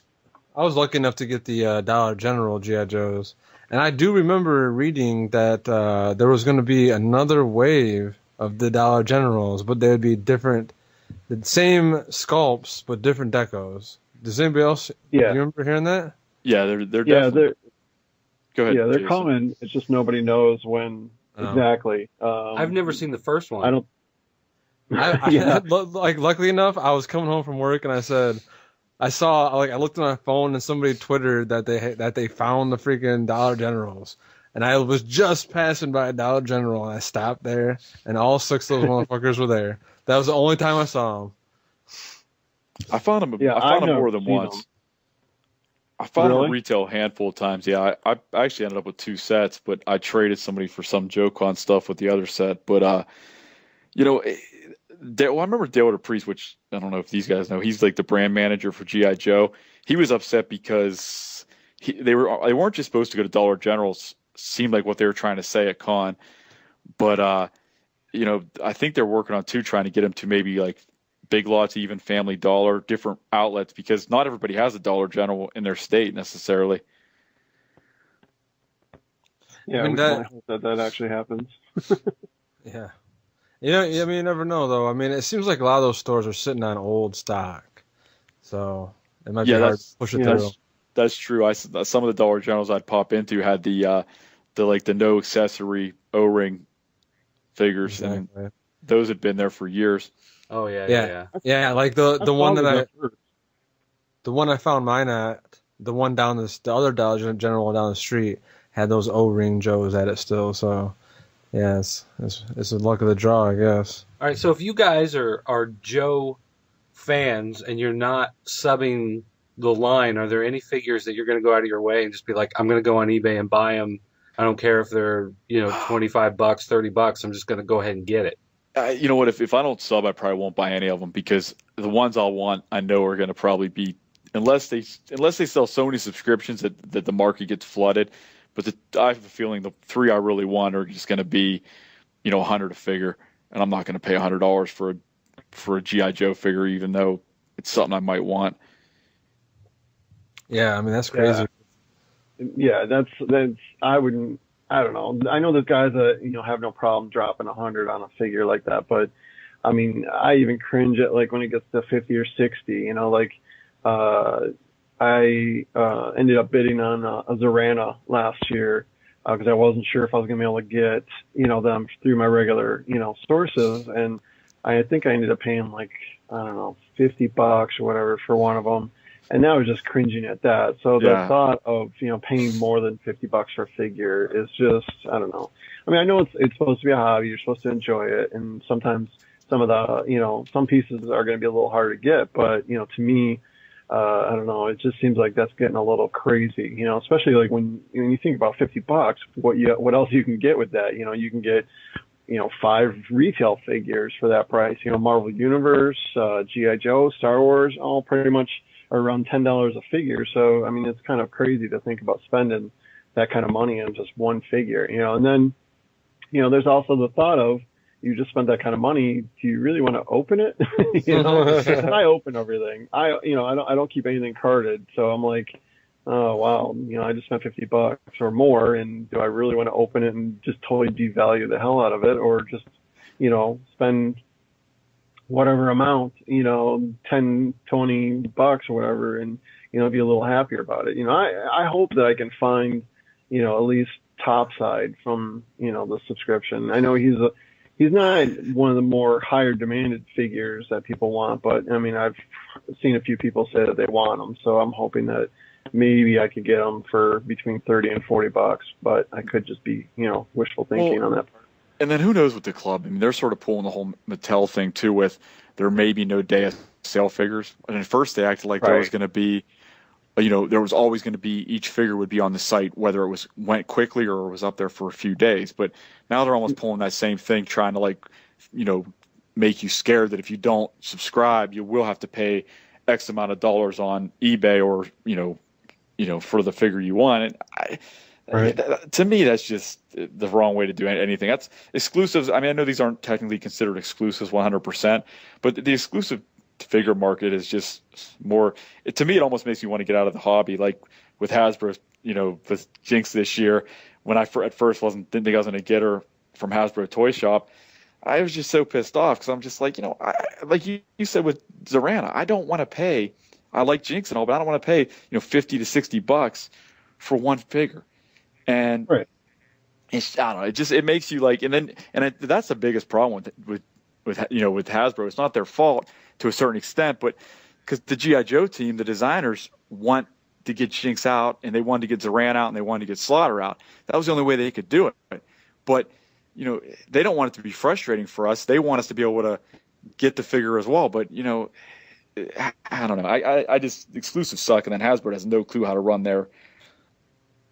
lucky enough to get the Dollar General G.I. Joes, and I do remember reading that there was going to be another wave of the Dollar Generals, but they would be different, the same sculpts but different decos. Does anybody else? Yeah. Do you remember hearing that? Yeah, they're definitely. Go ahead. Yeah, they're Jason. coming. It's just nobody knows when exactly. I've never seen the first one. I don't. Luckily enough, I was coming home from work and I looked at my phone and somebody twittered that they found the freaking Dollar Generals, and I was just passing by a Dollar General and I stopped there and all 6 of those motherfuckers were there. That was the only time I saw them. I found them. Yeah, I found them more than once. Them. I found them a retail a handful of times. Yeah, I actually ended up with 2 sets, but I traded somebody for some JoeCon stuff with the other set. But I remember Dale DePriest, which I don't know if these guys know. He's like the brand manager for G.I. Joe. He was upset because they weren't just supposed to go to Dollar Generals. Seemed like what they were trying to say at con, but I think they're working on trying to get them to maybe like Big Lots, even Family Dollar, different outlets, because not everybody has a Dollar General in their state necessarily. Yeah, I mean, hope that actually happens. Yeah. You never know, though. I mean, it seems like a lot of those stores are sitting on old stock. So it might be hard to push it through. That's true. Some of the Dollar Generals I'd pop into had the no accessory O-ring figures, and those had been there for years. Oh yeah. Like the one I found mine at, the one down the other Dollar General down the street had those O-ring Joes at it still. So yeah, it's the luck of the draw, I guess. All right, so if you guys are Joe fans and you're not subbing the line, are there any figures that you're going to go out of your way and just be like, I'm going to go on eBay and buy them? I don't care if they're $25, $30. I'm just going to go ahead and get it. You know what? If I don't sub, I probably won't buy any of them, because the ones I'll want, I know are going to probably be, unless they sell so many subscriptions that the market gets flooded. But I have a feeling the 3 I really want are just going to be, $100 a figure, and I'm not going to pay $100 for a G.I. Joe figure, even though it's something I might want. Yeah, I mean, that's crazy. Yeah, that's I don't know. I know there's guys that, have no problem dropping $100 on a figure like that, but I mean, I even cringe at like when it gets to 50 or 60, I ended up bidding on a Zorana last year because I wasn't sure if I was going to be able to get, them through my regular, sources. And I think I ended up paying like, I don't know, $50 or whatever for one of them. And now we're just cringing at that. So the Yeah. thought of, paying more than $50 for a figure is just, I don't know. I mean, I know it's supposed to be a hobby. You're supposed to enjoy it. And sometimes some of the, some pieces are going to be a little harder to get. But, to me, I don't know. It just seems like that's getting a little crazy, especially like when you think about $50, what else you can get with that? You can get, 5 retail figures for that price, Marvel Universe, G.I. Joe, Star Wars, all pretty much are around $10 a figure. So, I mean, it's kind of crazy to think about spending that kind of money on just one figure, and then, there's also the thought of, you just spent that kind of money. Do you really want to open it? And I open everything. I don't keep anything carded. So I'm like, oh, wow, I just spent $50 or more. And do I really want to open it and just totally devalue the hell out of it, or just, spend whatever amount, 10, $20 or whatever, and, be a little happier about it. I hope that I can find, at least topside from, the subscription. I know he's not one of the more higher demanded figures that people want, but I mean, I've seen a few people say that they want them. So I'm hoping that maybe I could get them for between $30 and $40, but I could just be, wishful thinking on that part. And then who knows with the club? I mean, they're sort of pulling the whole Mattel thing too, with there may be no day of sale figures. And at first they acted like there was going to be, there was always going to be, each figure would be on the site, whether it went quickly or was up there for a few days. But now they're almost pulling that same thing, trying to make you scared that if you don't subscribe, you will have to pay X amount of dollars on eBay or, for the figure you want. And to me, that's just the wrong way to do anything. That's exclusives. I mean, I know these aren't technically considered exclusives 100%, but the exclusive figure market is just more. To me, it almost makes me want to get out of the hobby. Like with Hasbro, with Jinx this year, when I at first didn't think I was going to get her from Hasbro Toy Shop, I was just so pissed off because I'm just like, like you said with Zorana, I don't want to pay. I like Jinx and all, but I don't want to pay $50 to $60 for one figure. And it's, I don't know, it makes you like, that's the biggest problem with Hasbro. It's not their fault to a certain extent, but because the G.I. Joe team, the designers want to get Jinx out, and they wanted to get Zoran out, and they wanted to get Slaughter out. That was the only way they could do it. But they don't want it to be frustrating for us. They want us to be able to get the figure as well. But I don't know. I just, exclusives suck, and then Hasbro has no clue how to run their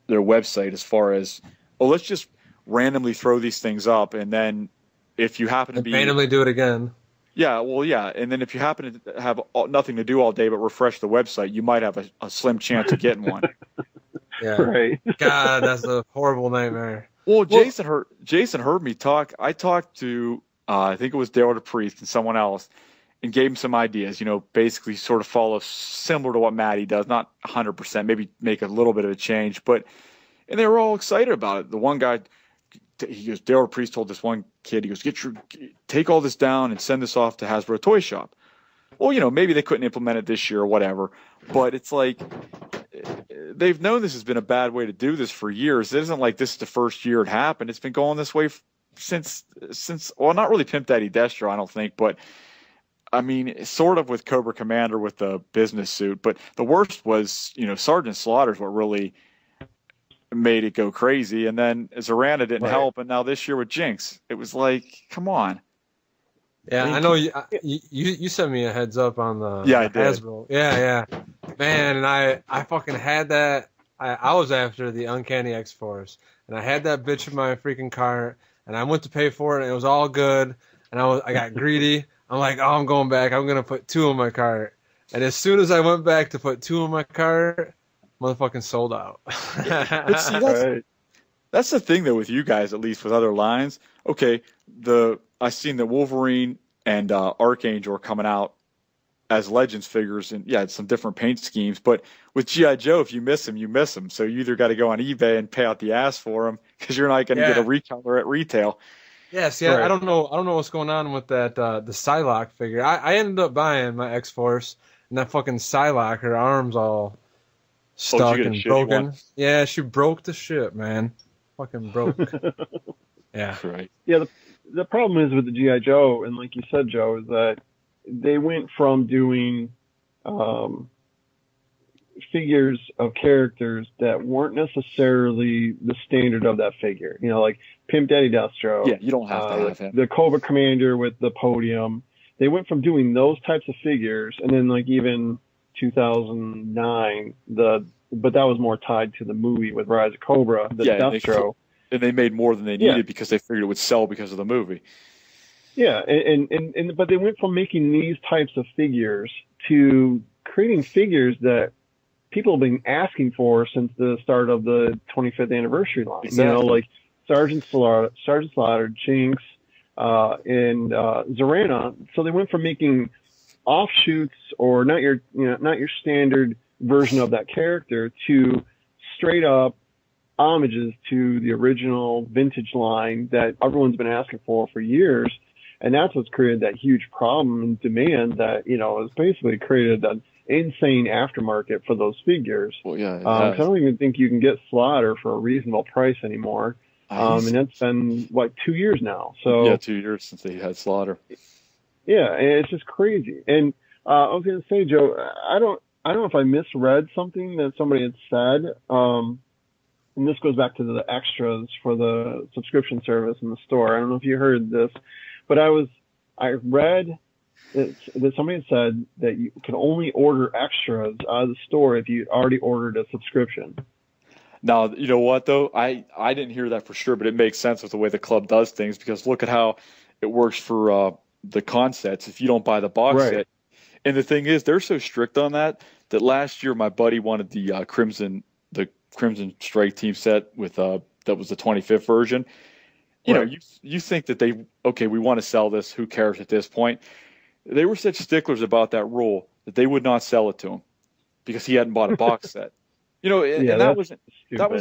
website as far as, let's just randomly throw these things up, and then if you happen to be randomly do it again. Yeah, well, yeah, and then if you happen to have nothing to do all day but refresh the website, you might have a slim chance of getting one. Yeah, right. God, that's a horrible nightmare. Well, Jason heard me talk. I talked to I think it was Daryl DePriest and someone else, and gave him some ideas. Basically sort of follow similar to what Matty does, not 100%, maybe make a little bit of a change, and they were all excited about it. The one guy, he goes, Daryl DePriest told this one kid, he goes, take all this down and send this off to Hasbro Toy Shop. Well, maybe they couldn't implement it this year or whatever, but it's like they've known this has been a bad way to do this for years. It isn't like this is the first year it happened. It's been going this way since not really Pimp Daddy Destro, I don't think, but I mean, sort of with Cobra Commander with the business suit. But the worst was, Sergeant Slaughter's what really made it go crazy, and then Zorana didn't help, and now this year with Jinx, it was like, come on. Yeah, I know you sent me a heads up on the I did. Hasbro. Yeah, man, and I fucking had that. I was after the Uncanny X-Force, and I had that bitch in my freaking cart, and I went to pay for it, and it was all good, and I got greedy. I'm like, oh, I'm going back. I'm gonna put 2 in my cart, and as soon as I went back to put 2 in my cart, motherfucking sold out. But see, that's the thing though with you guys, at least with other lines. Okay, I seen that Wolverine and Archangel are coming out as Legends figures, and it's some different paint schemes. But with G.I. Joe, if you miss them, you miss them. So you either got to go on eBay and pay out the ass for them because you're not going to get a recolor at retail. Yeah, see, I don't know what's going on with that the Psylocke figure. I ended up buying my X-Force, and that fucking Psylocke, her arms all stuck and broken. Yeah, she broke the shit, man. Fucking broke. Yeah. Right. Yeah, the problem is with the G.I. Joe, and like you said, Joe, is that they went from doing figures of characters that weren't necessarily the standard of that figure. You know, like Pimp Daddy Destro. Yeah, you don't have to have him. The Cobra Commander with the podium. They went from doing those types of figures, and then like even 2009, but that was more tied to the movie with Rise of Cobra, the Destro. And they made more than they needed because they figured it would sell because of the movie. Yeah, but they went from making these types of figures to creating figures that people have been asking for since the start of the 25th anniversary line. Exactly. You know, like Sergeant Slaughter, Jinx, and Zorana. So they went from making offshoots or not your standard version of that character to straight up homages to the original vintage line that everyone's been asking for years. And that's what's created that huge problem and demand that, you know, has basically created an insane aftermarket for those figures. Well, yeah. I don't even think you can get Slaughter for a reasonable price anymore. And that's been, 2 years now. So yeah, 2 years since they had Slaughter. Yeah, and it's just crazy. And I was going to say, Joe, I don't know if I misread something that somebody had said. And this goes back to the extras for the subscription service in the store. I don't know if you heard this, but I read that somebody had said that you can only order extras out of the store if you already ordered a subscription. Now, you know what, though? I didn't hear that for sure, but it makes sense with the way the club does things, because look at how it works for the con sets if you don't buy the box set. And the thing is, they're so strict on that last year my buddy wanted the Crimson Strike team set with that was the 25th version. You know, you think that we want to sell this, who cares at this point? They were such sticklers about that rule that they would not sell it to him because he hadn't bought a box set. You know, and that was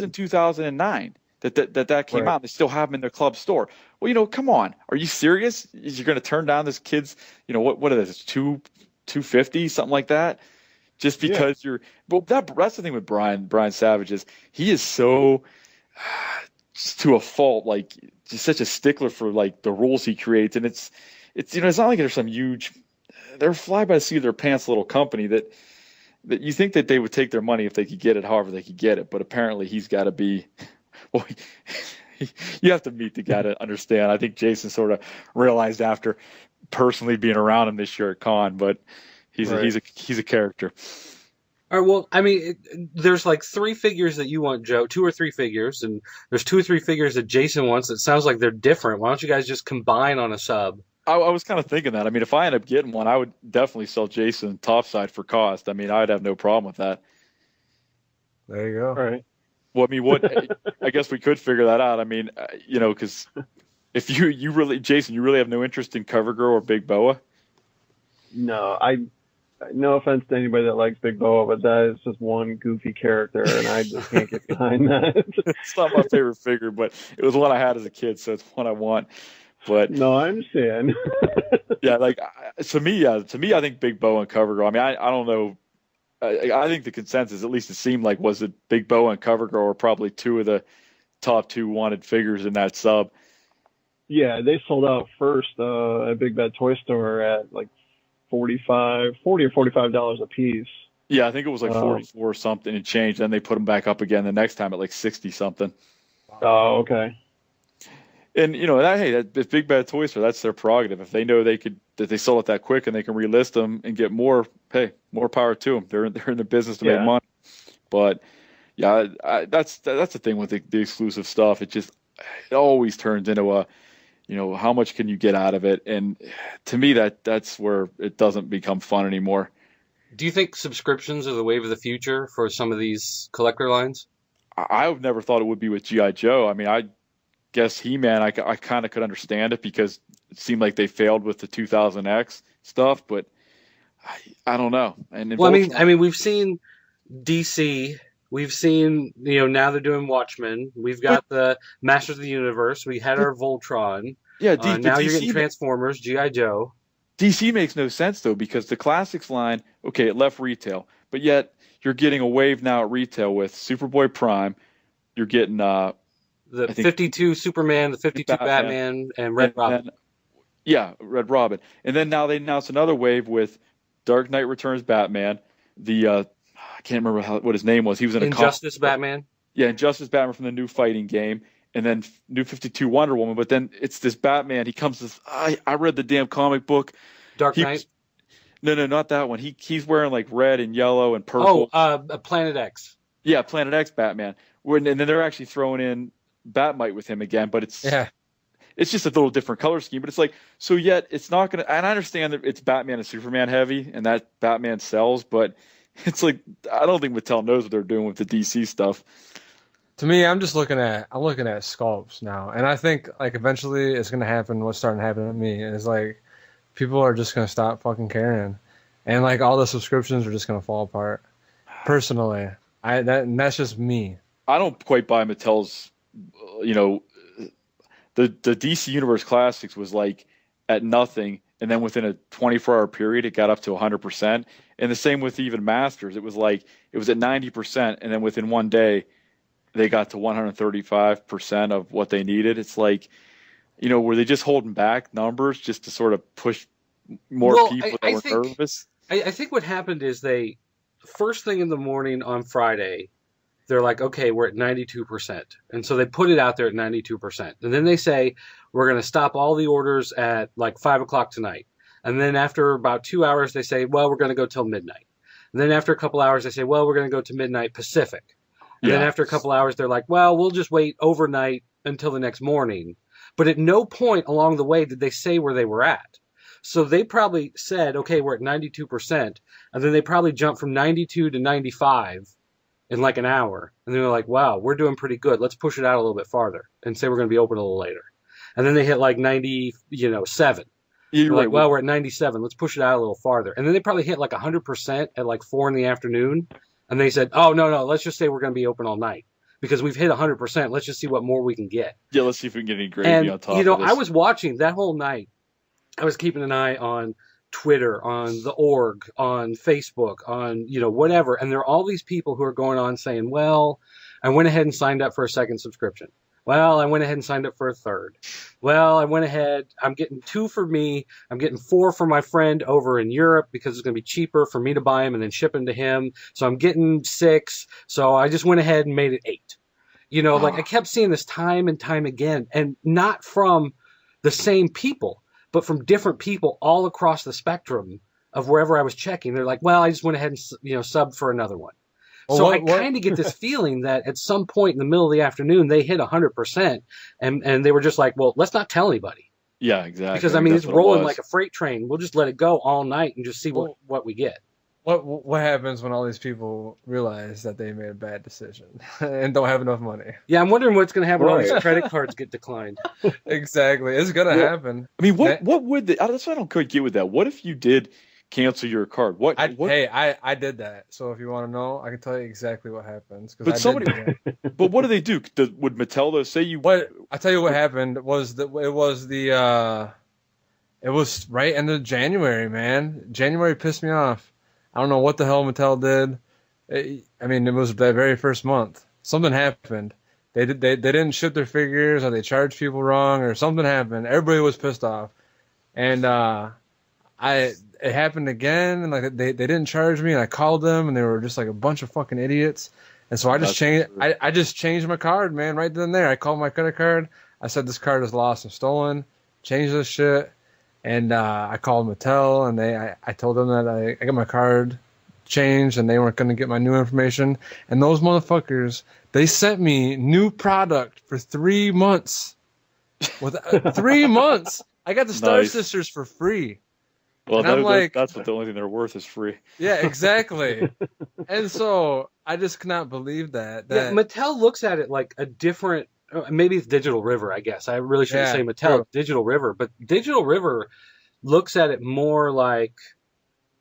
in 2009 that came out. They still have them in their club store. Well, you know, come on, are you serious? You're going to turn down this kid's, you know, what are those, $250, something like that, just because you're. Well, that's the thing with Brian Savage is he is so just to a fault, like just such a stickler for like the rules he creates, and it's you know, it's not like they're some huge, they're fly by the seat of their pants little company that you think that they would take their money if they could get it however they could get it, but apparently he's got to be. Well, you have to meet the guy to understand. I think Jason sort of realized after personally being around him this year at con, but he's a character. All right, well, I mean, there's like 3 figures that you want, Joe, 2 or 3 figures, and there's 2 or 3 figures that Jason wants. It sounds like they're different. Why don't you guys just combine on a sub? I was kind of thinking that. I mean, if I end up getting one, I would definitely sell Jason topside for cost. I mean, I'd have no problem with that. There you go. All right. Well, I mean, I guess we could figure that out. I mean, you know, because if you really, Jason, you really have no interest in Covergirl or Big Boa? No, no offense to anybody that likes Big Boa, but that is just one goofy character, and I just can't get behind that. It's not my favorite figure, but it was one I had as a kid, so it's one I want. But no, I understand. Yeah, like to me, I think Big Boa and Covergirl. I mean, I don't know. I think the consensus, at least it seemed like, was that Big Boa and Covergirl were probably 2 of the top 2 wanted figures in that sub. Yeah, they sold out first at Big Bad Toy Store at like $40 or $45 a piece. Yeah, I think it was like 44 or something and change. Then they put them back up again the next time at like 60 something. Oh, okay. And you know, that's Big Bad Toy Store. That's their prerogative. If they know that they sell it that quick and they can relist them and get more, hey, more power to them. They're in the business to make money. But yeah, that's the thing with the exclusive stuff. It always turns into a, you know, how much can you get out of it? And to me, that's where it doesn't become fun anymore. Do you think subscriptions are the wave of the future for some of these collector lines? I've never thought it would be with G.I. Joe. I mean, I guess He-Man, I kind of could understand it because it seemed like they failed with the 2000X stuff, but I don't know. And well, I mean, we've seen DC. We've seen, you know, now they're doing Watchmen. We've got the Masters of the Universe. We had our Voltron. Yeah, now you're getting Transformers, G.I. Joe. DC makes no sense, though, because the Classics line, okay, it left retail, but yet you're getting a wave now at retail with Superboy Prime. You're getting the 52 Superman, the 52 Batman, and Red Robin. Red Robin. And then now they announced another wave with Dark Knight Returns Batman, the I can't remember what his name was. He was in a Injustice Batman. Yeah, Injustice Batman from the new fighting game, and then New 52 Wonder Woman. But then it's this Batman. He comes this. I read the damn comic book. Dark Knight. No, not that one. He's wearing like red and yellow and purple. Planet X. Yeah, Planet X Batman. And then they're actually throwing in Batmite with him again, but it's just a little different color scheme. But it's like, so yet it's not gonna. And I understand that it's Batman and Superman heavy, and that Batman sells, but it's like I don't think Mattel knows what they're doing with the DC stuff. To me, I'm looking at sculpts now, and I think like eventually it's gonna happen. What's starting to happen to me is like people are just gonna stop fucking caring, and like all the subscriptions are just gonna fall apart. Personally, that's just me. I don't quite buy Mattel's. The DC Universe Classics was like at nothing, and then within a 24-hour period, it got up to 100%. And the same with even Masters. It was like it was at 90%, and then within one day, they got to 135% of what they needed. It's like, were they just holding back numbers just to sort of push more people that were nervous? I think what happened is they, first thing in the morning on Friday, they're like, okay, we're at 92%. And so they put it out there at 92%. And then they say, we're going to stop all the orders at like 5 o'clock tonight. And then after about 2 hours, they say, well, we're going to go till midnight. And then after a couple hours, they say, well, we're going to go to midnight Pacific. And then after a couple hours, they're like, well, we'll just wait overnight until the next morning. But at no point along the way did they say where they were at. So they probably said, okay, we're at 92%. And then they probably jumped from 92 to 95 in like an hour. And they're like, wow, we're doing pretty good. Let's push it out a little bit farther and say we're going to be open a little later. And then they hit like 97. You're like, well, we're at 97. Let's push it out a little farther. And then they probably hit like 100% at like 4 in the afternoon. And they said, oh, no, let's just say we're going to be open all night because we've hit 100%. Let's just see what more we can get. Yeah, let's see if we can get any gravy on top of this. I was watching that whole night. I was keeping an eye on Twitter, on the org, on Facebook, on, whatever. And there are all these people who are going on saying, well, I went ahead and signed up for a second subscription. Well, I went ahead and signed up for a third. Well, I went ahead. I'm getting 2 for me. I'm getting 4 for my friend over in Europe because it's going to be cheaper for me to buy them and then ship them to him. So I'm getting 6. So I just went ahead and made it 8. Like I kept seeing this time and time again, and not from the same people, but from different people all across the spectrum of wherever I was checking. They're like, well, I just went ahead and, subbed for another one. So I kind of get this feeling that at some point in the middle of the afternoon, they hit 100%, and they were just like, well, let's not tell anybody. Yeah, exactly. Because, it's rolling like a freight train. We'll just let it go all night and just see what we get. What happens when all these people realize that they made a bad decision and don't have enough money? Yeah, I'm wondering what's going to happen when all these credit cards get declined. Exactly. It's going to happen. I mean, what would that's what I don't quite get with that. What if you did cancel your card? Hey, I did that. So if you want to know, I can tell you exactly what happens. But but what do they do? Would Mattel say you? I tell you what happened was it was right end of January, man. January pissed me off. I don't know what the hell Mattel did. It was that very first month. Something happened. They didn't ship their figures, or they charged people wrong, or something happened. Everybody was pissed off, and it happened again, and like they didn't charge me, and I called them, and they were just like a bunch of fucking idiots. And so I just changed my card, man, right then and there. I called my credit card. I said this card is lost and stolen. Change this shit. And I called Mattel, and I told them that I got my card changed, and they weren't going to get my new information. And those motherfuckers, they sent me new product for 3 months. With 3 months, I got the Star Sisters for free. Well, that's what the only thing they're worth is free. Yeah, exactly. And so I just cannot believe that. Yeah, Mattel looks at it like a different. Maybe it's Digital River, I guess. I really shouldn't say Mattel, true. Digital River. But Digital River looks at it more like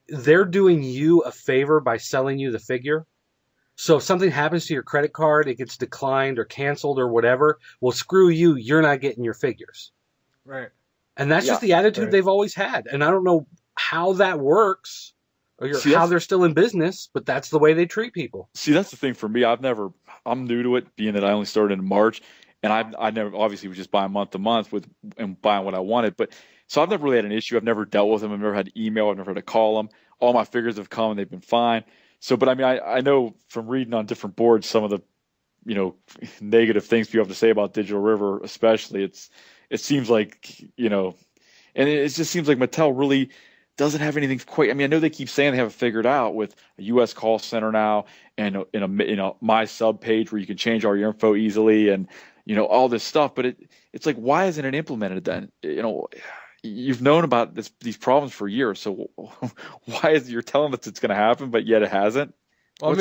they're doing you a favor by selling you the figure. So if something happens to your credit card, it gets declined or canceled or whatever, well, screw you, you're not getting your figures. Right. And that's just the attitude they've always had. And I don't know how that works or how they're still in business, but that's the way they treat people. See, that's the thing for me. I'm new to it, being that I only started in March, and I never obviously was just buying month to month and buying what I wanted. But so I've never really had an issue. I've never dealt with them. I've never had to email. I've never had to call them. All my figures have come and they've been fine. So, but I mean, I know from reading on different boards some of the, negative things people have to say about Digital River, especially. It seems like, and it just seems like Mattel really doesn't have anything quite. I mean, I know they keep saying they have it figured out with a U.S. call center now and in a my sub page where you can change all your info easily and all this stuff. But it's like, why isn't it implemented then? You've known about these problems for years, so why is you're telling us it's going to happen, but yet it hasn't? Well,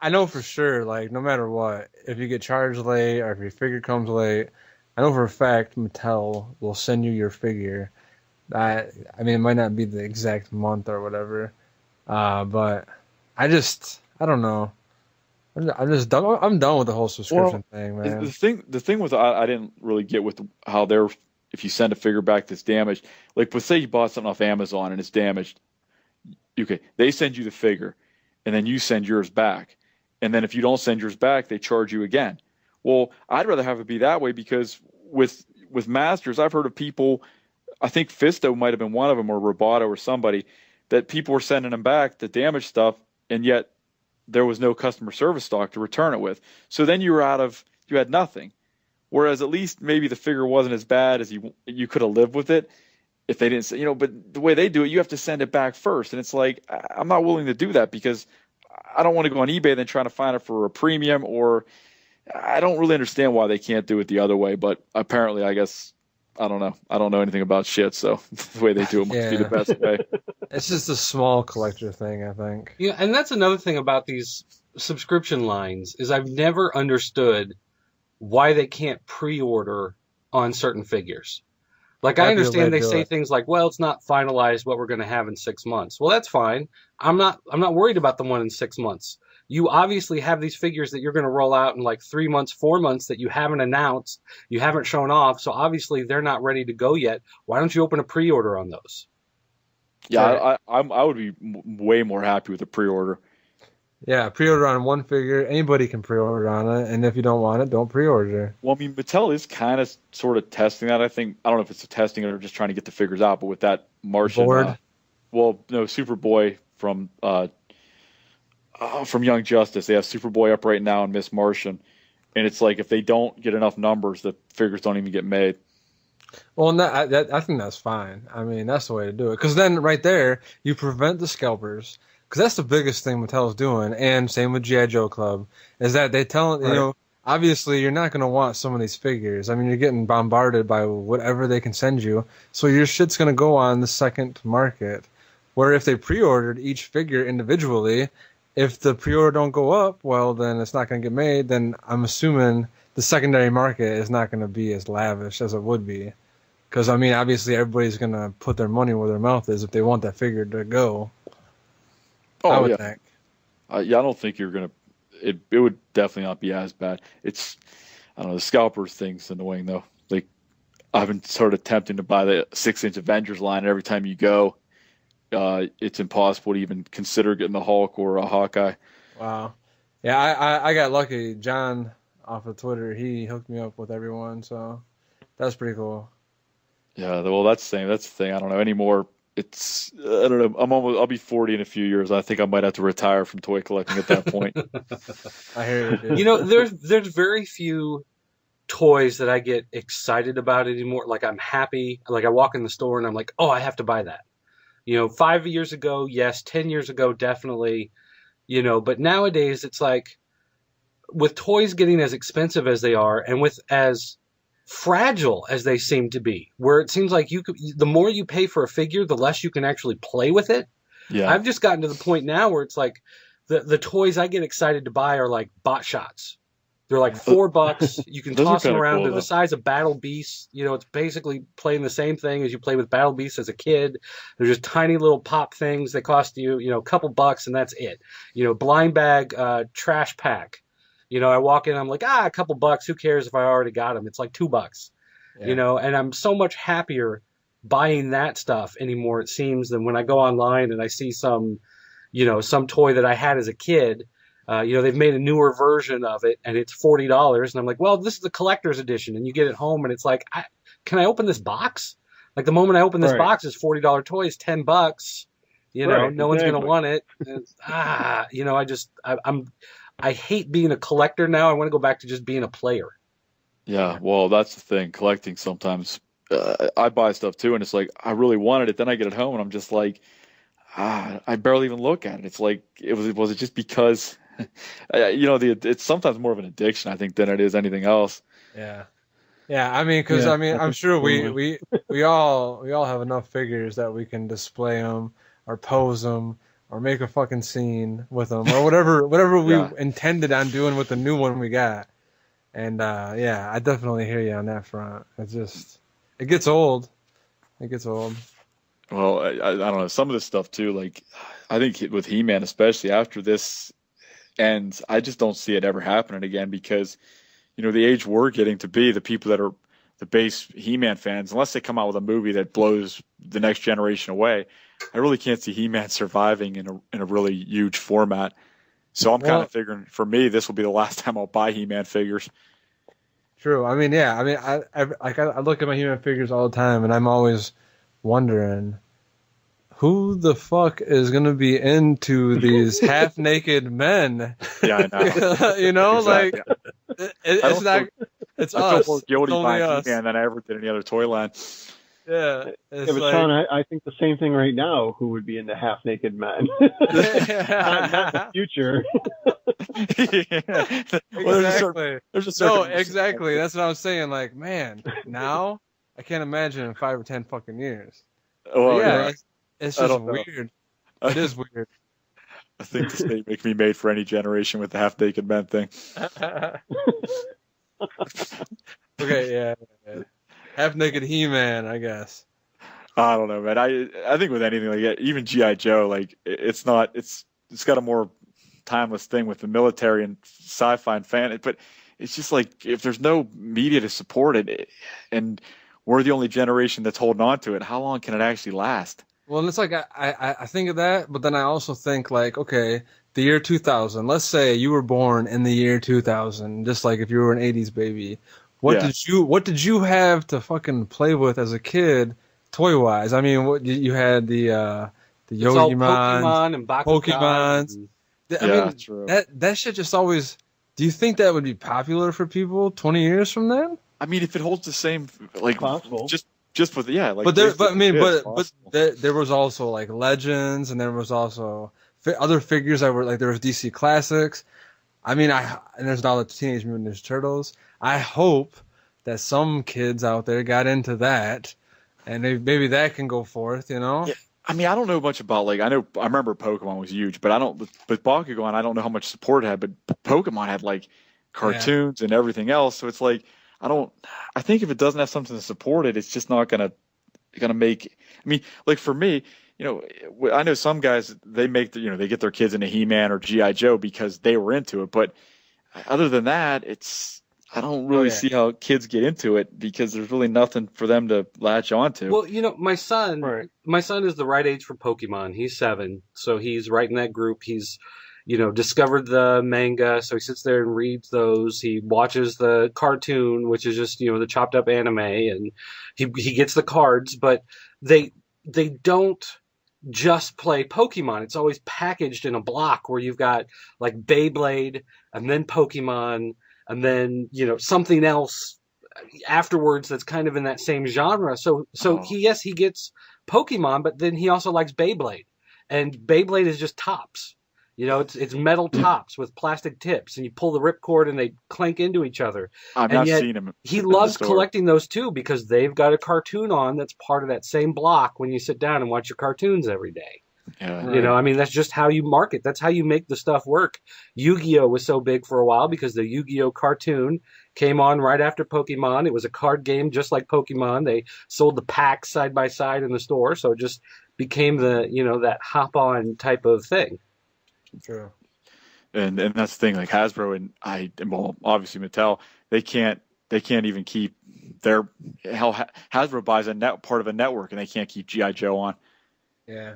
I know for sure, like, no matter what, if you get charged late or if your figure comes late, I know for a fact Mattel will send you your figure. It might not be the exact month or whatever, but I don't know. I'm just done. I'm done with the whole subscription thing, man. The thing was, I didn't really get with how they're. If you send a figure back that's damaged, like, but say you bought something off Amazon and it's damaged, okay, they send you the figure, and then you send yours back, and then if you don't send yours back, they charge you again. Well, I'd rather have it be that way because with Masters, I've heard of people. I think Fisto might have been one of them, or Roboto or somebody, that people were sending them back the damaged stuff, and yet there was no customer service stock to return it with. So then you had nothing. Whereas at least maybe the figure wasn't as bad as you could have lived with it if they didn't say, but the way they do it, you have to send it back first. And it's like, I'm not willing to do that because I don't want to go on eBay then trying to find it for a premium, or I don't really understand why they can't do it the other way. But apparently, I guess, I don't know. I don't know anything about shit. So the way they do it must be the best way. It's just a small collector thing, I think. Yeah. And that's another thing about these subscription lines is I've never understood why they can't pre-order on certain figures. Like, I understand they say things like, well, it's not finalized what we're going to have in 6 months. Well, that's fine. I'm not worried about the one in 6 months. You obviously have these figures that you're going to roll out in like 3 months, 4 months that you haven't announced, you haven't shown off. So obviously they're not ready to go yet. Why don't you open a pre-order on those? Yeah, I would be way more happy with a pre-order. Yeah, pre-order on one figure. Anybody can pre-order on it, and if you don't want it, don't pre-order. Well, I mean, Mattel is kind of sort of testing that. I don't know if it's a testing or just trying to get the figures out, but with that Martian, Superboy from Young Justice, they have Superboy up right now and Miss Martian, and it's like if they don't get enough numbers, the figures don't even get made. Well, I think that's fine. I mean, that's the way to do it, because then right there you prevent the scalpers. Because that's the biggest thing Mattel's doing, and same with G.I. Joe Club, is that they tell, obviously you're not going to want some of these figures. I mean, you're getting bombarded by whatever they can send you, so your shit's going to go on the second market. Where if they pre-ordered each figure individually, if the pre-order don't go up, well, then it's not going to get made, then I'm assuming the secondary market is not going to be as lavish as it would be. Because, I mean, obviously everybody's going to put their money where their mouth is if they want that figure to go. Oh, I would think. I don't think you're going to – it would definitely not be as bad. It's – I don't know. The scalpers thing's annoying, though. Like, I've been sort of tempting to buy the 6-inch Avengers line. Every time you go, it's impossible to even consider getting a Hulk or a Hawkeye. Wow. Yeah, I got lucky. John off of Twitter, he hooked me up with everyone, so that's pretty cool. Yeah, well, that's the thing. I don't know anymore. It's I don't know. I'll be 40 in a few years. I think I might have to retire from toy collecting at that point. I hear you, dude. There's very few toys that I get excited about anymore. Like, I'm happy. Like, I walk in the store and I'm like, oh, I have to buy that. 5 years ago, yes. 10 years ago, definitely. But nowadays it's like, with toys getting as expensive as they are, and with as fragile as they seem to be, where it seems like the more you pay for a figure, the less you can actually play with it. Yeah. I've just gotten to the point now where it's like the toys I get excited to buy are like bot shots. They're like $4. You can toss them around. Cool, they're the size of Battle Beasts. It's basically playing the same thing as you play with Battle Beasts as a kid. They're just tiny little pop things that cost you, a couple bucks, and that's it. Blind bag, trash pack. I walk in, I'm like, a couple bucks. Who cares if I already got them? It's like $2, and I'm so much happier buying that stuff anymore, it seems, than when I go online and I see some toy that I had as a kid. They've made a newer version of it and it's $40. And I'm like, well, this is the collector's edition. And you get it home and it's like, can I open this box? Like, the moment I open this box, this $40 toy is $10. You know, Right, no one's going to exactly. want it. You know, I hate being a collector now. I want to go back to just being a player. Yeah, well, that's the thing. Collecting sometimes, I buy stuff too, and it's like I really wanted it. Then I get it home, and I'm just like, I barely even look at it. It's like was it just because, it's sometimes more of an addiction, I think, than it is anything else. Yeah. Yeah, I mean, because Yeah, I mean, I I'm think sure so. we all have enough figures that we can display them or pose them or make a fucking scene with them or whatever we Yeah. intended on doing with the new one we got. And yeah, I definitely hear you on that front. It gets old. It gets old. Well, I don't know. Some of this stuff too, like I think with He-Man, especially after this ends, I just don't see it ever happening again because, the age we're getting to be, the people that are the base He-Man fans, unless they come out with a movie that blows the next generation away, I really can't see He-Man surviving in a really huge format. So I'm kind Well, of figuring for me, this will be the last time I'll buy He-Man figures. true. I mean, yeah. I mean, I look at my human figures all the time, and I'm always wondering who the fuck is gonna be into these half-naked men. Yeah, I know. You know, Exactly. like I it's don't not. feel, It's I feel us. more guilty It's only buying us. He-Man than I ever did any other toy line. Yeah, Yeah, it's but like. Sean, I think the same thing right now. Who would be into half-naked men? Not in the future. Well, Exactly. there's a No, certain exactly. That's what I was saying. Like, man, now I can't imagine in 5 or 10 fucking years. Well, Yeah, it's I just don't know. weird. It is weird. I think this may make me made for any generation with the half-naked men thing. Okay, yeah. Half naked He-Man, I guess. I don't know, man. I think with anything like that, even GI Joe, like it's got a more timeless thing with the military and sci-fi and fan, but it's just like if there's no media to support it, and we're the only generation that's holding on to it, how long can it actually last? Well, it's like I think of that, but then I also think like, okay, the year 2000. Let's say you were born in the year 2000, just like if you were an 80s baby. What did you have to fucking play with as a kid, toy wise? I mean, what you had the It's all Yogi-Mons, Pokemon and Bakugans. Pokemons. and- I Yeah, mean, true. that shit just always. Do you think that would be popular for people 20 years from then? I mean, if it holds the same, like Possible. just with like. But I mean, it's but possible. there was also like Legends, and there was also other figures that were like there was DC Classics. I mean, and there's all the Teenage Mutant Ninja Turtles. I hope that some kids out there got into that, and maybe that can go forth. You know? Yeah. I mean, I don't know much about I remember Pokemon was huge, but but Bakugan, I don't know how much support it had, but Pokemon had like cartoons and everything else. So it's like, I think if it doesn't have something to support it, it's just not gonna make. I mean, like for me, I know some guys they make they get their kids into He-Man or GI Joe because they were into it, but other than that, I don't really see how kids get into it because there's really nothing for them to latch onto. Well, my son, Right. my son is the right age for Pokemon. He's 7, so he's right in that group. He's, discovered the manga, so he sits there and reads those. He watches the cartoon, which is just the chopped up anime, and he gets the cards. But they don't just play Pokemon. It's always packaged in a block where you've got like Beyblade and then Pokemon and then something else afterwards that's kind of in that same genre. So he gets Pokemon, but then he also likes Beyblade, and Beyblade is just tops. It's metal tops with plastic tips, and you pull the ripcord and they clank into each other. I've not seen him. He in the loves store. collecting those too because they've got a cartoon on that's part of that same block when you sit down and watch your cartoons every day. Yeah. I mean, that's just how you market. That's how you make the stuff work. Yu-Gi-Oh was so big for a while because the Yu-Gi-Oh cartoon came on right after Pokemon. It was a card game just like Pokemon. They sold the packs side by side in the store, so it just became the that hop-on type of thing. True. And that's the thing, like Hasbro and obviously Mattel, they can't even keep their Hasbro buys part of a network and they can't keep GI Joe on. Yeah.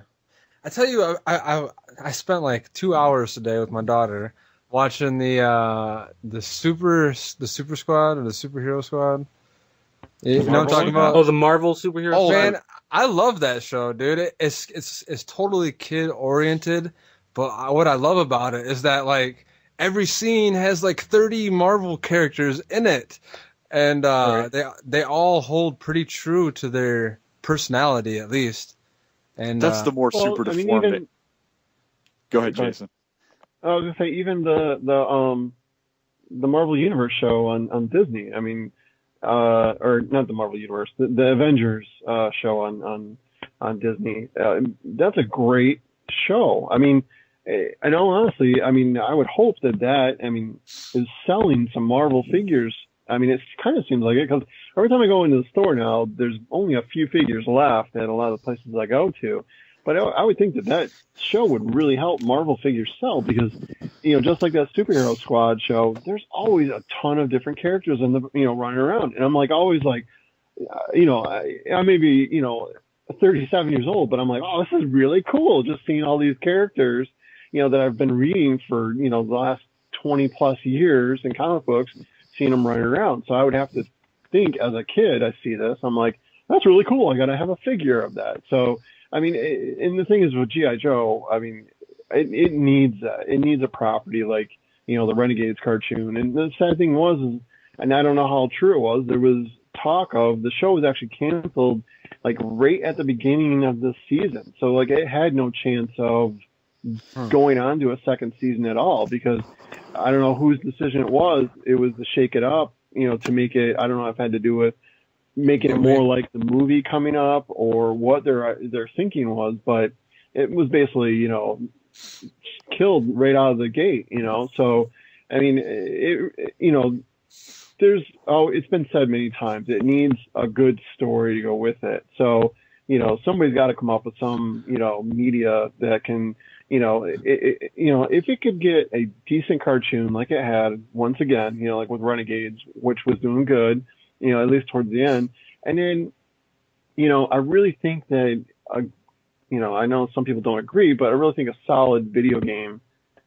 I tell you, I spent like 2 hours today with my daughter watching the super squad or the superhero squad. You know what I'm talking about? Oh, the Marvel superhero. Man, I love that show, dude. It's totally kid oriented, but what I love about it is that like every scene has like 30 Marvel characters in it, and they all hold pretty true to their personality at least. And That's the more super deformed. Go ahead, Jason. I was gonna say even the Marvel Universe show on Disney. I mean, or not the Marvel Universe, the Avengers show on Disney. That's a great show. I mean, I know honestly, I mean, I would hope that is selling some Marvel figures. I mean, it kind of seems like it because every time I go into the store now, there's only a few figures left at a lot of the places I go to. But I would think that show would really help Marvel figures sell because, just like that Superhero Squad show, there's always a ton of different characters in the, running around. And I'm like, always like, I may be, 37 years old, but I'm like, oh, this is really cool. Just seeing all these characters, that I've been reading for, the last 20 plus years in comic books, seeing them running around. So I would have to think as a kid, I see this, I'm like, that's really cool. I got to have a figure of that. So, I mean, and the thing is with G.I. Joe, I mean, it needs a property like, the Renegades cartoon. And the sad thing was, and I don't know how true it was, there was talk of the show was actually canceled like right at the beginning of this season. So like it had no chance of going on to a second season at all because I don't know whose decision it was. It was to shake it up, to make it, I don't know if it had to do with making it more like the movie coming up or what their thinking was, but it was basically, killed right out of the gate, So, I mean, it's been said many times, it needs a good story to go with it. So, somebody's got to come up with some, media that can, if it could get a decent cartoon like it had once again, like with Renegades, which was doing good, at least towards the end. And then, I really think that, I know some people don't agree, but I really think a solid video game,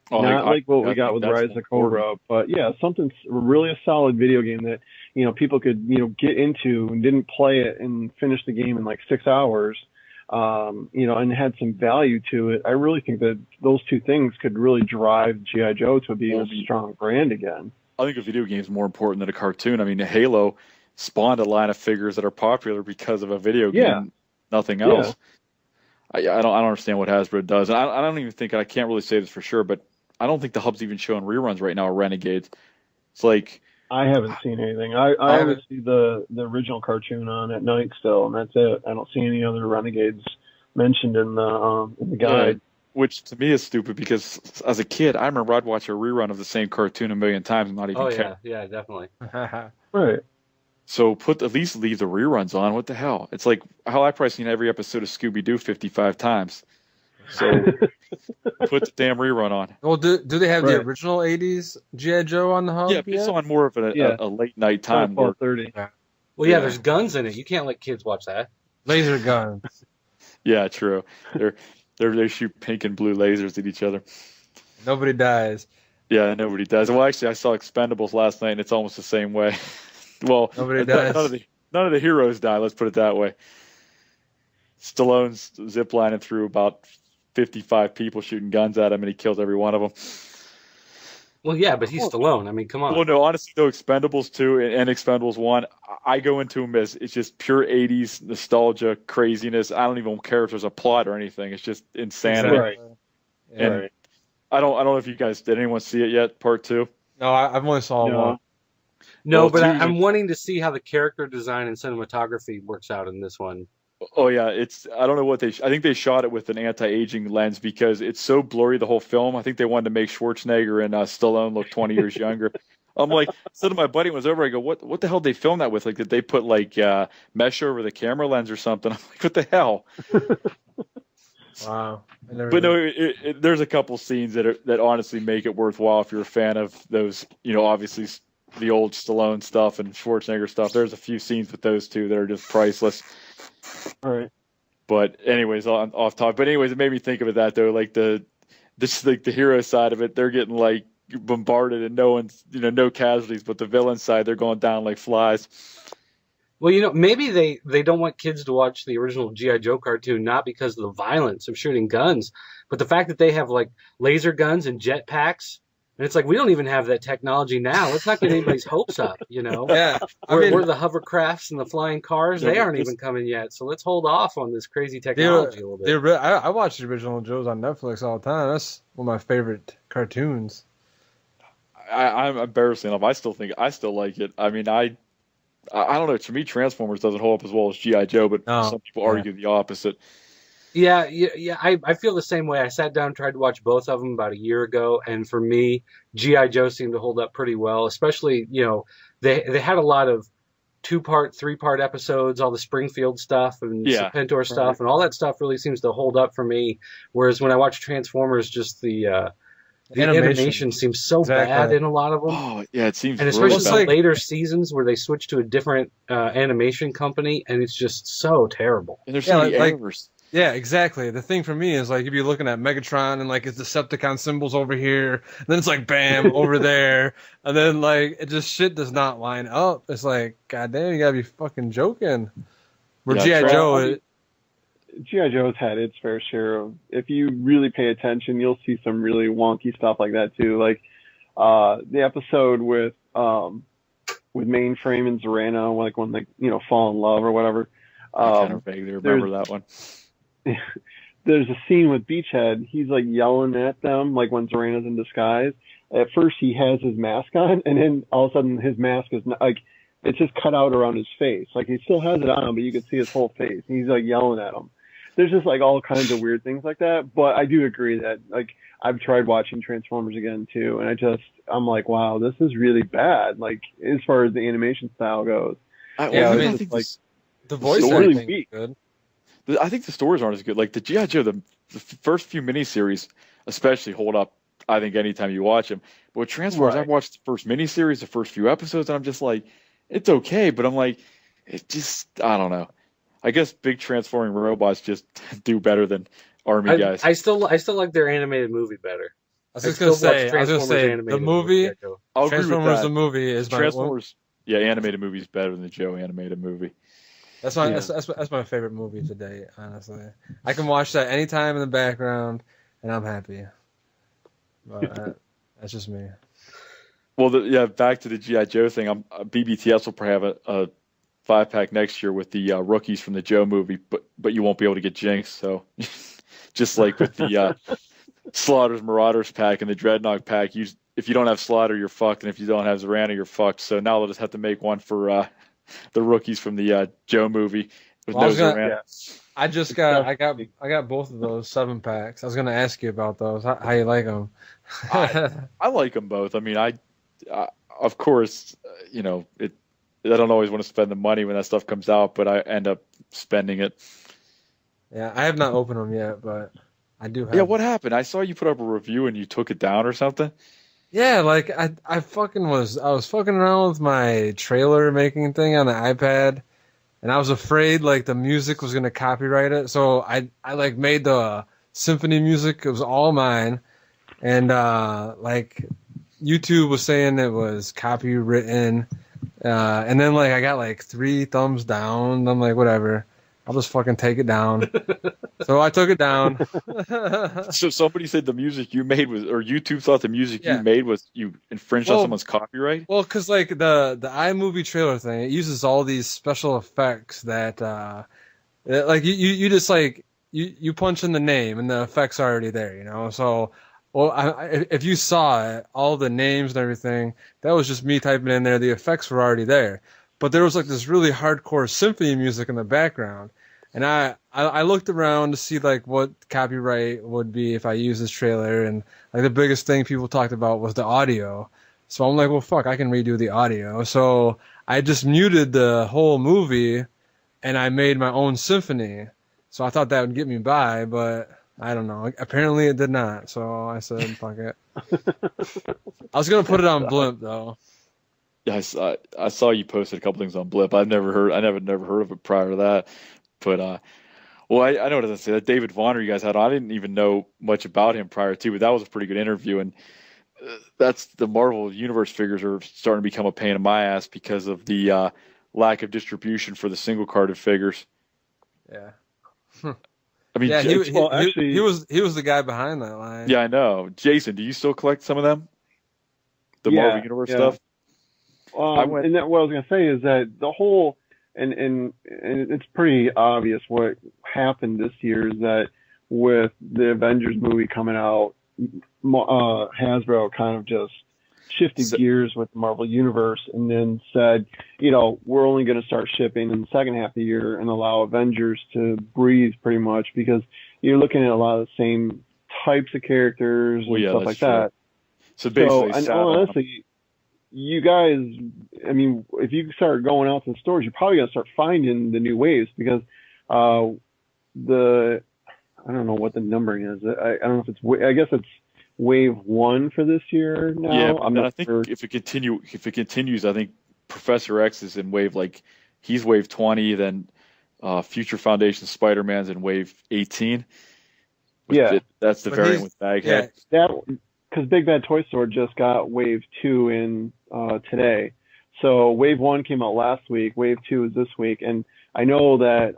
not like what we got with Rise of Cobra, but yeah, something really a solid video game that, people could, get into and didn't play it and finish the game in like 6 hours, and had some value to it. I really think that those two things could really drive G.I. Joe to be a strong brand again. I think a video game is more important than a cartoon. I mean, Halo spawned a line of figures that are popular because of a video game, nothing else. Yeah. I don't understand what Hasbro does. And I don't even think, I can't really say this for sure, but I don't think the hub's even showing reruns right now of Renegades. It's like, I haven't seen anything. I haven't seen the original cartoon on at night still, and that's it. I don't see any other Renegades mentioned in the guide. Which to me is stupid because as a kid, I remember I'd watch a rerun of the same cartoon a million times and not even care. Yeah, definitely. Right. So at least leave the reruns on. What the hell? It's like how I probably seen every episode of Scooby-Doo 55 times. So put the damn rerun on. Well, do they have the original 80s G.I. Joe on the hub? Yeah, it's on more of a late night time. 12:30. Well, yeah, there's guns in it. You can't let kids watch that. Laser guns. Yeah, true. They shoot pink and blue lasers at each other. Nobody dies. Yeah, nobody dies. Well, actually, I saw Expendables last night, and it's almost the same way. Well, nobody dies. None of the heroes die. Let's put it that way. Stallone's ziplining through about 55 people shooting guns at him, and he kills every one of them. Well, yeah, but he's Stallone. I mean, come on. Well, no, honestly, though, Expendables 2 and Expendables 1, I go into them as it's just pure 80s nostalgia, craziness. I don't even care if there's a plot or anything. It's just insanity. Right. And right. I don't know if you guys, did anyone see it yet, part 2? No, I've only saw one. No, but I'm wanting to see how the character design and cinematography works out in this one. Oh yeah, I don't know what I think they shot it with an anti-aging lens because it's so blurry the whole film. I think they wanted to make Schwarzenegger and Stallone look 20 years younger. I'm like, so to my buddy was over, I go, what the hell did they film that with? Like, did they put like mesh over the camera lens or something? I'm like, what the hell? Wow. But no, there's a couple scenes that honestly make it worthwhile if you're a fan of those, obviously the old Stallone stuff and Schwarzenegger stuff. There's a few scenes with those two that are just priceless. All right. But anyways, off topic. But anyways, it made me think of it that though, like the hero side of it, they're getting like bombarded and no casualties, but the villain side, they're going down like flies. Well, maybe they don't want kids to watch the original G.I. Joe cartoon, not because of the violence of shooting guns, but the fact that they have like laser guns and jetpacks. And it's like, we don't even have that technology now. Let's not get anybody's hopes up, Yeah, We're the hovercrafts and the flying cars. They aren't even coming yet. So let's hold off on this crazy technology a little bit. I watch the original Joes on Netflix all the time. That's one of my favorite cartoons. I'm embarrassing enough. I still like it. I mean, I don't know. To me, Transformers doesn't hold up as well as G.I. Joe, but some people argue the opposite. Yeah. I feel the same way. I sat down and tried to watch both of them about a year ago, and for me, G.I. Joe seemed to hold up pretty well. Especially, they had a lot of 2-part, 3-part episodes, all the Springfield stuff and Serpentor stuff, and all that stuff really seems to hold up for me. Whereas when I watch Transformers, just the animation seems so bad in a lot of them. Oh, yeah, it seems. And especially the later seasons where they switch to a different animation company, and it's just so terrible. And there's so many errors. Yeah, exactly. The thing for me is like if you're looking at Megatron and like it's Decepticon symbols over here, and then it's like bam over there, and then like it just shit does not line up. It's like, goddamn, you gotta be fucking joking. Where G.I. Joe, G.I. Joe's had its fair share of. If you really pay attention, you'll see some really wonky stuff like that too. Like the episode with Mainframe and Zorano, like when they fall in love or whatever. I kind of vaguely remember that one. There's a scene with Beachhead. He's like yelling at them, like when Zorano's in disguise. At first, he has his mask on, and then all of a sudden, his mask is not, like it's just cut out around his face. Like he still has it on, but you can see his whole face. And he's like yelling at him. There's just like all kinds of weird things like that. But I do agree that like I've tried watching Transformers again too, and I'm like, wow, this is really bad. Like as far as the animation style goes. I think like the voice really acting is good. I think the stories aren't as good. Like the G.I. Joe, the first few miniseries especially hold up, I think, anytime you watch them. But with Transformers, I watched the first miniseries, the first few episodes, and I'm just like, it's okay. But I'm like, it just, I don't know. I guess big transforming robots just do better than army guys. I still like their animated movie better. I was gonna say the movie, Transformers the movie is Transformers. Yeah, animated movie is better than the Joe animated movie. That's my favorite movie to date, honestly. I can watch that anytime in the background, and I'm happy. But that's just me. Well, back to the G.I. Joe thing. BBTS will probably have a 5-pack next year with the rookies from the Joe movie, but you won't be able to get Jinx. So, just like with the Slaughter's Marauders pack and the Dreadnought pack, if you don't have Slaughter, you're fucked, and if you don't have Zorano, you're fucked. So now they'll just have to make one for the rookies from the Joe movie with no Zorano. I got both of those 7-packs. I was gonna ask you about those. How you like them? I like them both. I mean, I of course, I don't always want to spend the money when that stuff comes out, but I end up spending it. Yeah, I have not opened them yet, but I do have. Yeah, what happened? I saw you put up a review and you took it down or something. Yeah, like I was fucking around with my trailer making thing on the iPad, and I was afraid like the music was gonna copyright it, so I like made the symphony music. It was all mine, and like YouTube was saying it was copywritten, and then like I got like 3 thumbs down. I'm like, whatever, I'll just fucking take it down. So I took it down. So somebody said the music you made was, or YouTube thought the music you made was, you infringed on someone's copyright? Well, because like the iMovie trailer thing, it uses all these special effects that like you just like you punch in the name and the effects are already there, So, if you saw it, all the names and everything, that was just me typing in there. The effects were already there, but there was like this really hardcore symphony music in the background. And I looked around to see like what copyright would be if I used this trailer, and like the biggest thing people talked about was the audio. So I'm like, well, fuck, I can redo the audio. So I just muted the whole movie, and I made my own symphony. So I thought that would get me by, but I don't know. Apparently it did not. So I said, fuck it. I was gonna put it on Blimp though. Yeah, I saw you posted a couple things on Blip. I never heard of it prior to that. But, I know what I say. That David Vonner you guys had on, I didn't even know much about him prior to, but that was a pretty good interview. And that's the Marvel Universe figures are starting to become a pain in my ass because of the lack of distribution for the single carded figures. Yeah. I mean, Yeah, actually, he was the guy behind that line. yeah, I know. Jason, do you still collect some of them? The Yeah, Marvel Universe yeah. stuff? And that, what I was gonna say is that the whole and it's pretty obvious what happened this year is that with the Avengers movie coming out, Hasbro kind of just shifted gears with the Marvel Universe and then said, we're only going to start shipping in the second half of the year and allow Avengers to breathe pretty much because you're looking at a lot of the same types of characters and stuff like that. So basically, and honestly, you guys, I mean, if you start going out to the stores, you're probably going to start finding the new waves because I don't know what the numbering is. I don't know if it's, I guess it's wave 1 for this year now. Yeah, I think sure. if it continues, I think Professor X is in wave, he's wave 20, then Future Foundation Spider-Man's in wave 18. Yeah. That's the variant with Baghead. Yeah, because Big Bad Toy Store just got wave 2 in today. So wave 1 came out last week, wave 2 is this week, and I know that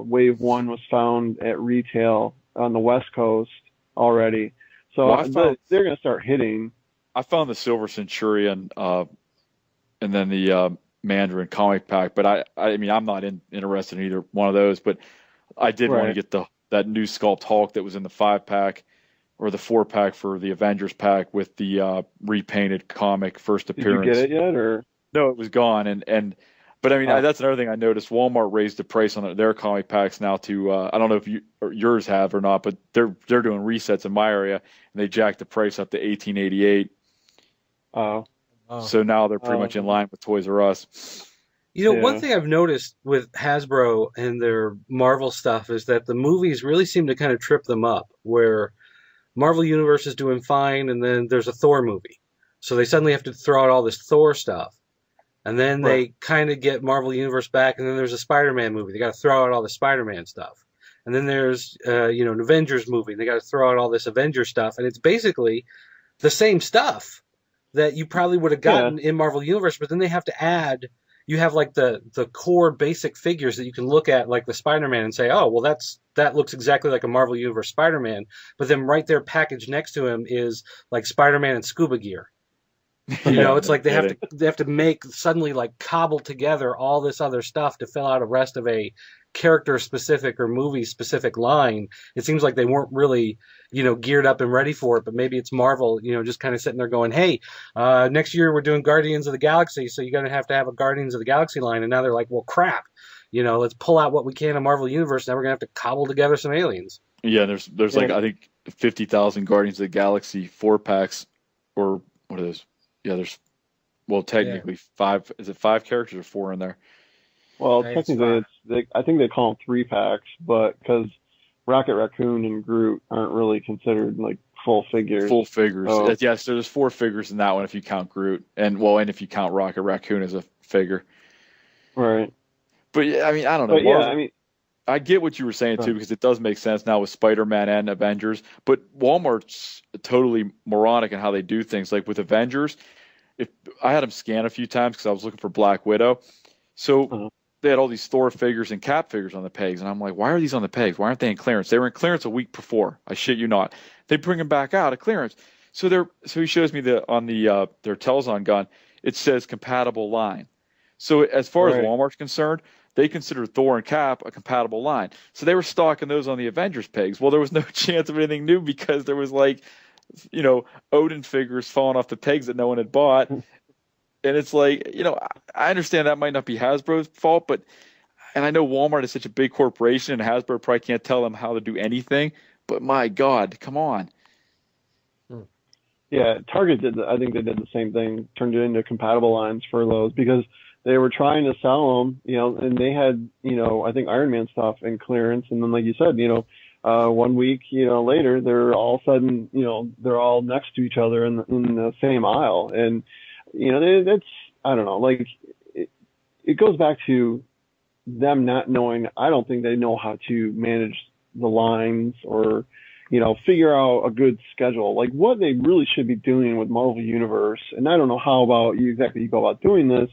wave 1 was found at retail on the West Coast already. So they're going to start hitting. I found the Silver Centurion and then the Mandarin comic pack, but I mean, I'm not interested in either one of those, but I did want to get that new Sculpt Hulk that was in the 5-pack or the 4-pack for the Avengers pack with the repainted comic first appearance. Did you get it yet, or? No, it was gone. But I mean, that's another thing I noticed. Walmart raised the price on their comic packs now to I don't know if yours have or not, but they're doing resets in my area, and they jacked the price up to $18.88. Oh. So now they're pretty much in line with Toys R Us. One thing I've noticed with Hasbro and their Marvel stuff is that the movies really seem to kind of trip them up, where Marvel Universe is doing fine, and then there's a Thor movie. So they suddenly have to throw out all this Thor stuff. And then they kind of get Marvel Universe back, and then there's a Spider-Man movie. They got to throw out all the Spider-Man stuff. And then there's, an Avengers movie, and they got to throw out all this Avengers stuff. And it's basically the same stuff that you probably would have gotten in Marvel Universe, but then they have to add, you have like the core basic figures that you can look at, like the Spider-Man, and say, oh, well, that looks exactly like a Marvel Universe Spider-Man. But then right there packaged next to him is like Spider-Man and scuba gear. It's like they have to make suddenly like cobble together all this other stuff to fill out a rest of a character specific or movie specific line. It seems like they weren't really, geared up and ready for it, but maybe it's Marvel, just kind of sitting there going, hey, next year we're doing Guardians of the Galaxy, so you're going to have a Guardians of the Galaxy line. And now they're like, well, crap, let's pull out what we can in Marvel Universe. Now we're going to have to cobble together some aliens. Yeah, there's like, I think 50,000 Guardians of the Galaxy 4-packs, or what are those? Yeah, there's, technically 5. Is it 5 characters or 4 in there? Well, technically, I think they call them 3-packs, but because Rocket Raccoon and Groot aren't really considered like full figures. Full figures. Yes, there's 4 figures in that one if you count Groot, and if you count Rocket Raccoon as a figure. Right. But yeah, I mean, I don't know. But I get what you were saying too, because it does make sense now with Spider-Man and Avengers. But Walmart's totally moronic in how they do things. Like with Avengers, if I had them scan a few times because I was looking for Black Widow, so they had all these Thor figures and Cap figures on the pegs, and I'm like, why are these on the pegs? Why aren't they in clearance? They were in clearance a week before. I shit you not. They bring them back out of clearance. So he shows me on their Telzon gun, it says compatible line. So as far as Walmart's concerned, they consider Thor and Cap a compatible line. So they were stocking those on the Avengers pegs. Well, there was no chance of anything new because there was Odin figures falling off the pegs that no one had bought. And it's like, I understand that might not be Hasbro's fault, and I know Walmart is such a big corporation and Hasbro probably can't tell them how to do anything, but my God, come on. Yeah, Target I think they did the same thing, turned it into compatible lines for those because they were trying to sell them, and they had, I think Iron Man stuff in clearance. And then, like you said, 1 week, later, they're all of a sudden, they're all next to each other in the same aisle. And, that's, I don't know, like it goes back to them not knowing. I don't think they know how to manage the lines or, figure out a good schedule. Like what they really should be doing with Marvel Universe. And I don't know how about you go about doing this,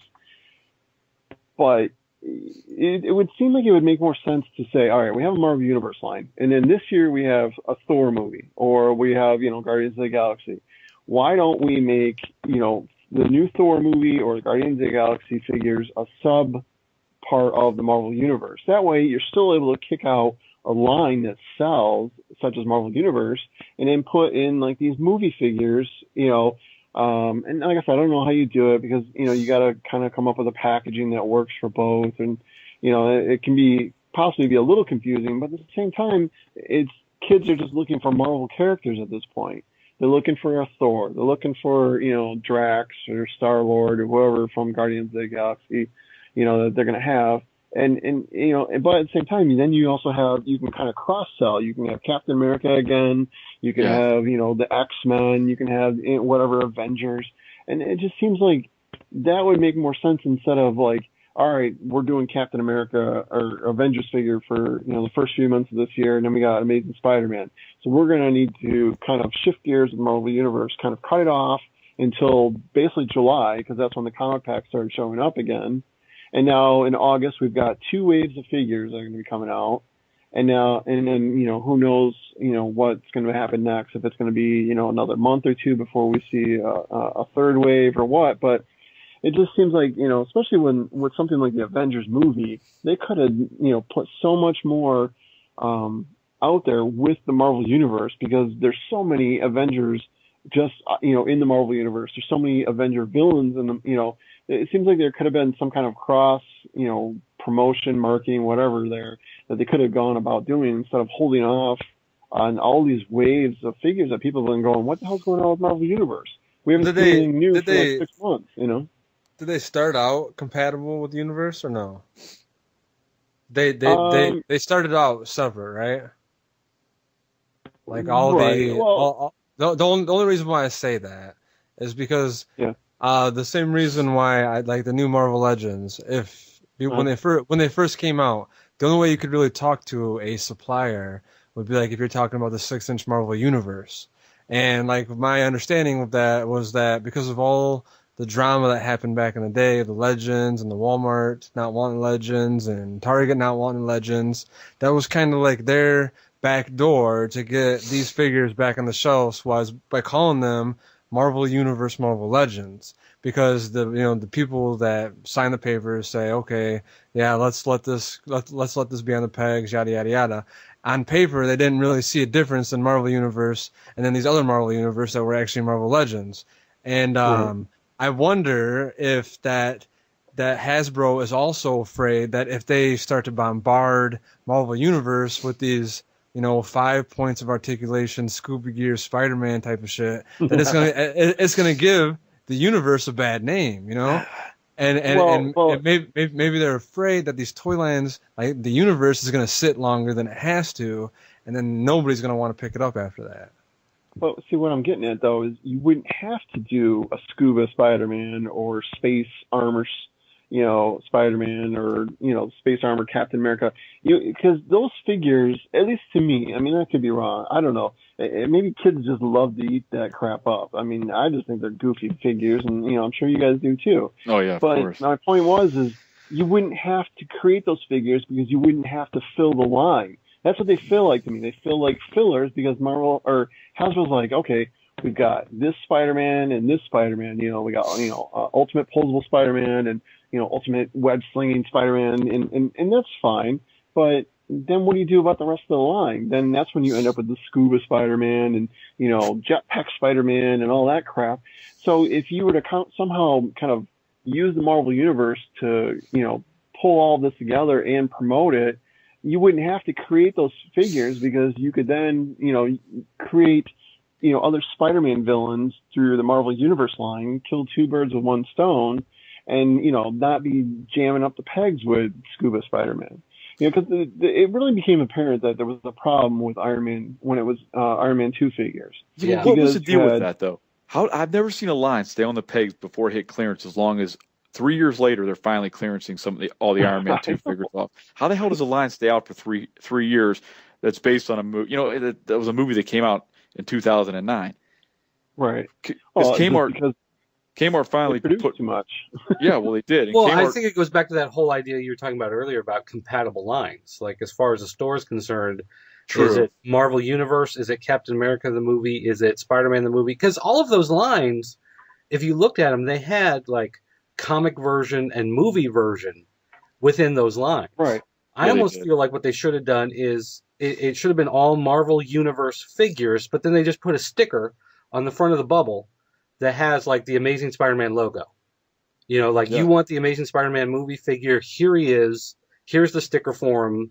but it would seem like it would make more sense to say, all right, we have a Marvel Universe line, and then this year we have a Thor movie, or we have, Guardians of the Galaxy. Why don't we make, the new Thor movie or the Guardians of the Galaxy figures a sub part of the Marvel Universe? That way you're still able to kick out a line that sells, such as Marvel Universe, and then put in like these movie figures, and like I said, I don't know how you do it because, you got to kind of come up with a packaging that works for both. And, it can possibly be a little confusing, but at the same time, kids are just looking for Marvel characters at this point. They're looking for a Thor. They're looking for, Drax or Star-Lord or whoever from Guardians of the Galaxy, that they're going to have. And but at the same time, then you also you can kind of cross-sell. You can have Captain America again. You can have, the X-Men. You can have whatever Avengers. And it just seems like that would make more sense instead of like, all right, we're doing Captain America or Avengers figure for, the first few months of this year, and then we got Amazing Spider-Man. So we're going to need to kind of shift gears in the Marvel Universe, kind of cut it off until basically July, because that's when the comic packs started showing up again. And now in August, we've got 2 waves of figures that are going to be coming out. And then, who knows, what's going to happen next, if it's going to be, another month or 2 before we see a third wave or what. But it just seems like, especially with something like the Avengers movie, they could have, put so much more out there with the Marvel Universe, because there's so many Avengers just, in the Marvel Universe. There's so many Avenger villains in the, it seems like there could have been some kind of cross, promotion, marketing, whatever there that they could have gone about doing instead of holding off on all these waves of figures that people have been going, what the hell's going on with Marvel Universe? We haven't seen anything new for like 6 months, Did they start out compatible with the universe or no? They started out separate, right? Like the only reason why I say that is because the same reason why I like the new Marvel Legends. When they first came out, the only way you could really talk to a supplier would be like if you're talking about the 6-inch Marvel Universe. And like my understanding of that was that because of all the drama that happened back in the day, the Legends and the Walmart not wanting Legends and Target not wanting Legends, that was kind of like their back door to get these figures back on the shelves was by calling them Marvel Universe, Marvel Legends, because the people that sign the papers say, okay, yeah, let's let this be on the pegs, yada yada yada. On paper, they didn't really see a difference in Marvel Universe and then these other Marvel Universe that were actually Marvel Legends. And I wonder if that Hasbro is also afraid that if they start to bombard Marvel Universe with these 5 points of articulation, Scooby Gear, Spider-Man type of shit, that it's gonna give the universe a bad name, and maybe they're afraid that these toy lines, like the universe, is gonna sit longer than it has to, and then nobody's gonna want to pick it up after that. Well, see, what I'm getting at though is you wouldn't have to do a scuba Spider-Man or space armor, Spider-Man or, Space Armor Captain America, because those figures, at least to me, I mean, I could be wrong. I don't know. Maybe kids just love to eat that crap up. I mean, I just think they're goofy figures, and, I'm sure you guys do too. Oh, yeah, of course. My point is you wouldn't have to create those figures because you wouldn't have to fill the line. That's what they feel like to me. They feel like fillers because Marvel or Hasbro's like, okay, we've got this Spider-Man and this Spider-Man. We got, Ultimate Posable Spider-Man and, Ultimate Web Slinging Spider-Man, and that's fine. But then what do you do about the rest of the line? Then that's when you end up with the Scuba Spider-Man and, Jetpack Spider-Man and all that crap. So if you were to somehow kind of use the Marvel Universe to, pull all this together and promote it, you wouldn't have to create those figures because you could then, create, other Spider-Man villains through the Marvel Universe line, kill 2 birds with 1 stone, and, not be jamming up the pegs with Scuba Spider-Man. Because it really became apparent that there was a problem with Iron Man when it was Iron Man 2 figures. Yeah. What was the deal with that, though? I've never seen a line stay on the pegs before it hit clearance as long as 3 years later they're finally clearancing all the Iron Man 2 figures off. How the hell does a line stay out for three years that's based on a movie? That was a movie that came out in 2009. Right. Kmart... Kmart finally They produced put too much. Yeah, well, they did. And Well, I Kmart, think it goes back to that whole idea you were talking about earlier about compatible lines. Like, as far as the store is concerned, true. is it Marvel Universe? Is it Captain America the movie? Is it Spider-Man the movie? Because all of those lines, if you looked at them, they had like comic version and movie version within those lines. Right. I Yeah, they almost did. feel like what they should have done is it should have been all Marvel Universe figures, but then they just put a sticker on the front of the bubble that has like the Amazing Spider-Man logo. You know, like Yeah. you want the Amazing Spider-Man movie figure, here he is, here's the sticker for him.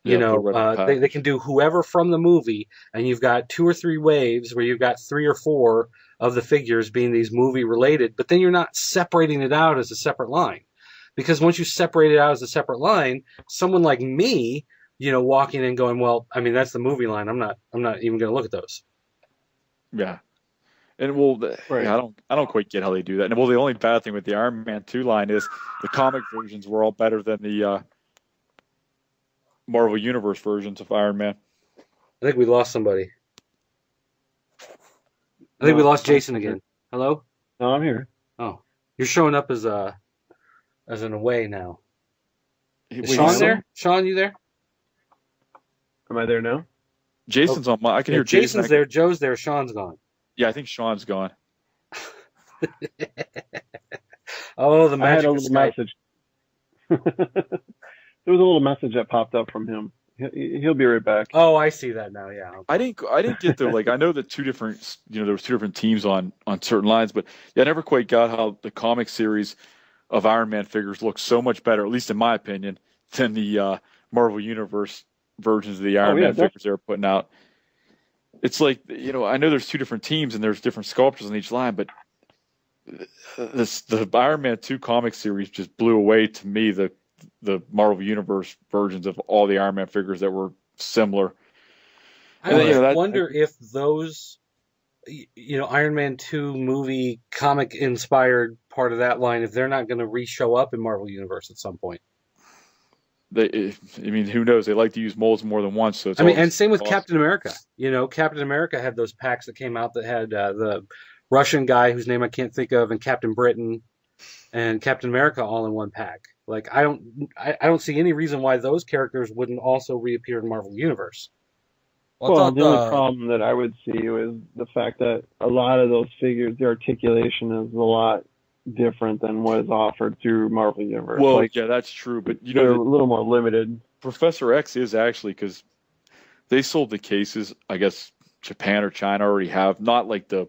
You Yeah, know, put it right in the they package. can do whoever from the movie, and you've got 2 or 3 waves where you've got 3 or 4 of the figures being these movie related, but then you're not separating it out as a separate line. Because once you separate it out as a separate line, someone like me, you know, walking in going, well, I mean, that's the movie line. I'm not even going to look at those. Yeah. And well, Right. yeah, I don't quite get how they do that. And well, the only bad thing with the Iron Man 2 line is the comic versions were all better than the Marvel Universe versions of Iron Man. I think we lost somebody. I think we lost Jason again. Hello? No, I'm here. Oh, you're showing up as an away now. Is Wait, Sean so- there? Sean, you there? Am I there now? Jason's on my. I can Yeah, hear Jason. Jason's there. Joe's there. Sean's gone. Yeah, I think Sean's gone. Oh, the I had magic a of little Skype. message. There was a little message that popped up from him. He'll be right back. Oh, I see that now. Yeah. I didn't get the like. I know that two different. You know, there was 2 different teams on certain lines, but yeah, I never quite got how the comic series of Iron Man figures look so much better, at least in my opinion, than the Marvel Universe versions of the Iron yeah, Man figures they were putting out. It's like, you know, I know there's 2 different teams and there's different sculptures on each line, but the Iron Man 2 comic series just blew away to me the Marvel Universe versions of all the Iron Man figures that were similar. I And then, you know, that- wonder if those, you know, Iron Man 2 movie comic inspired part of that line, if they're not going to re-show up in Marvel Universe at some point. I mean, who knows? They like to use molds more than once, so it's. I mean, always and same with awesome. Captain America. You know, Captain America had those packs that came out that had the Russian guy whose name I can't think of, and Captain Britain, and Captain America all in one pack. Like, I don't see any reason why those characters wouldn't also reappear in Marvel Universe. Well, the only problem that I would see was the fact that a lot of those figures, the articulation is a lot different than what is offered through Marvel Universe. Well, like, yeah, that's true, but you they're know, a little more limited. Professor X is actually, because they sold the cases. I guess Japan or China already have, not like the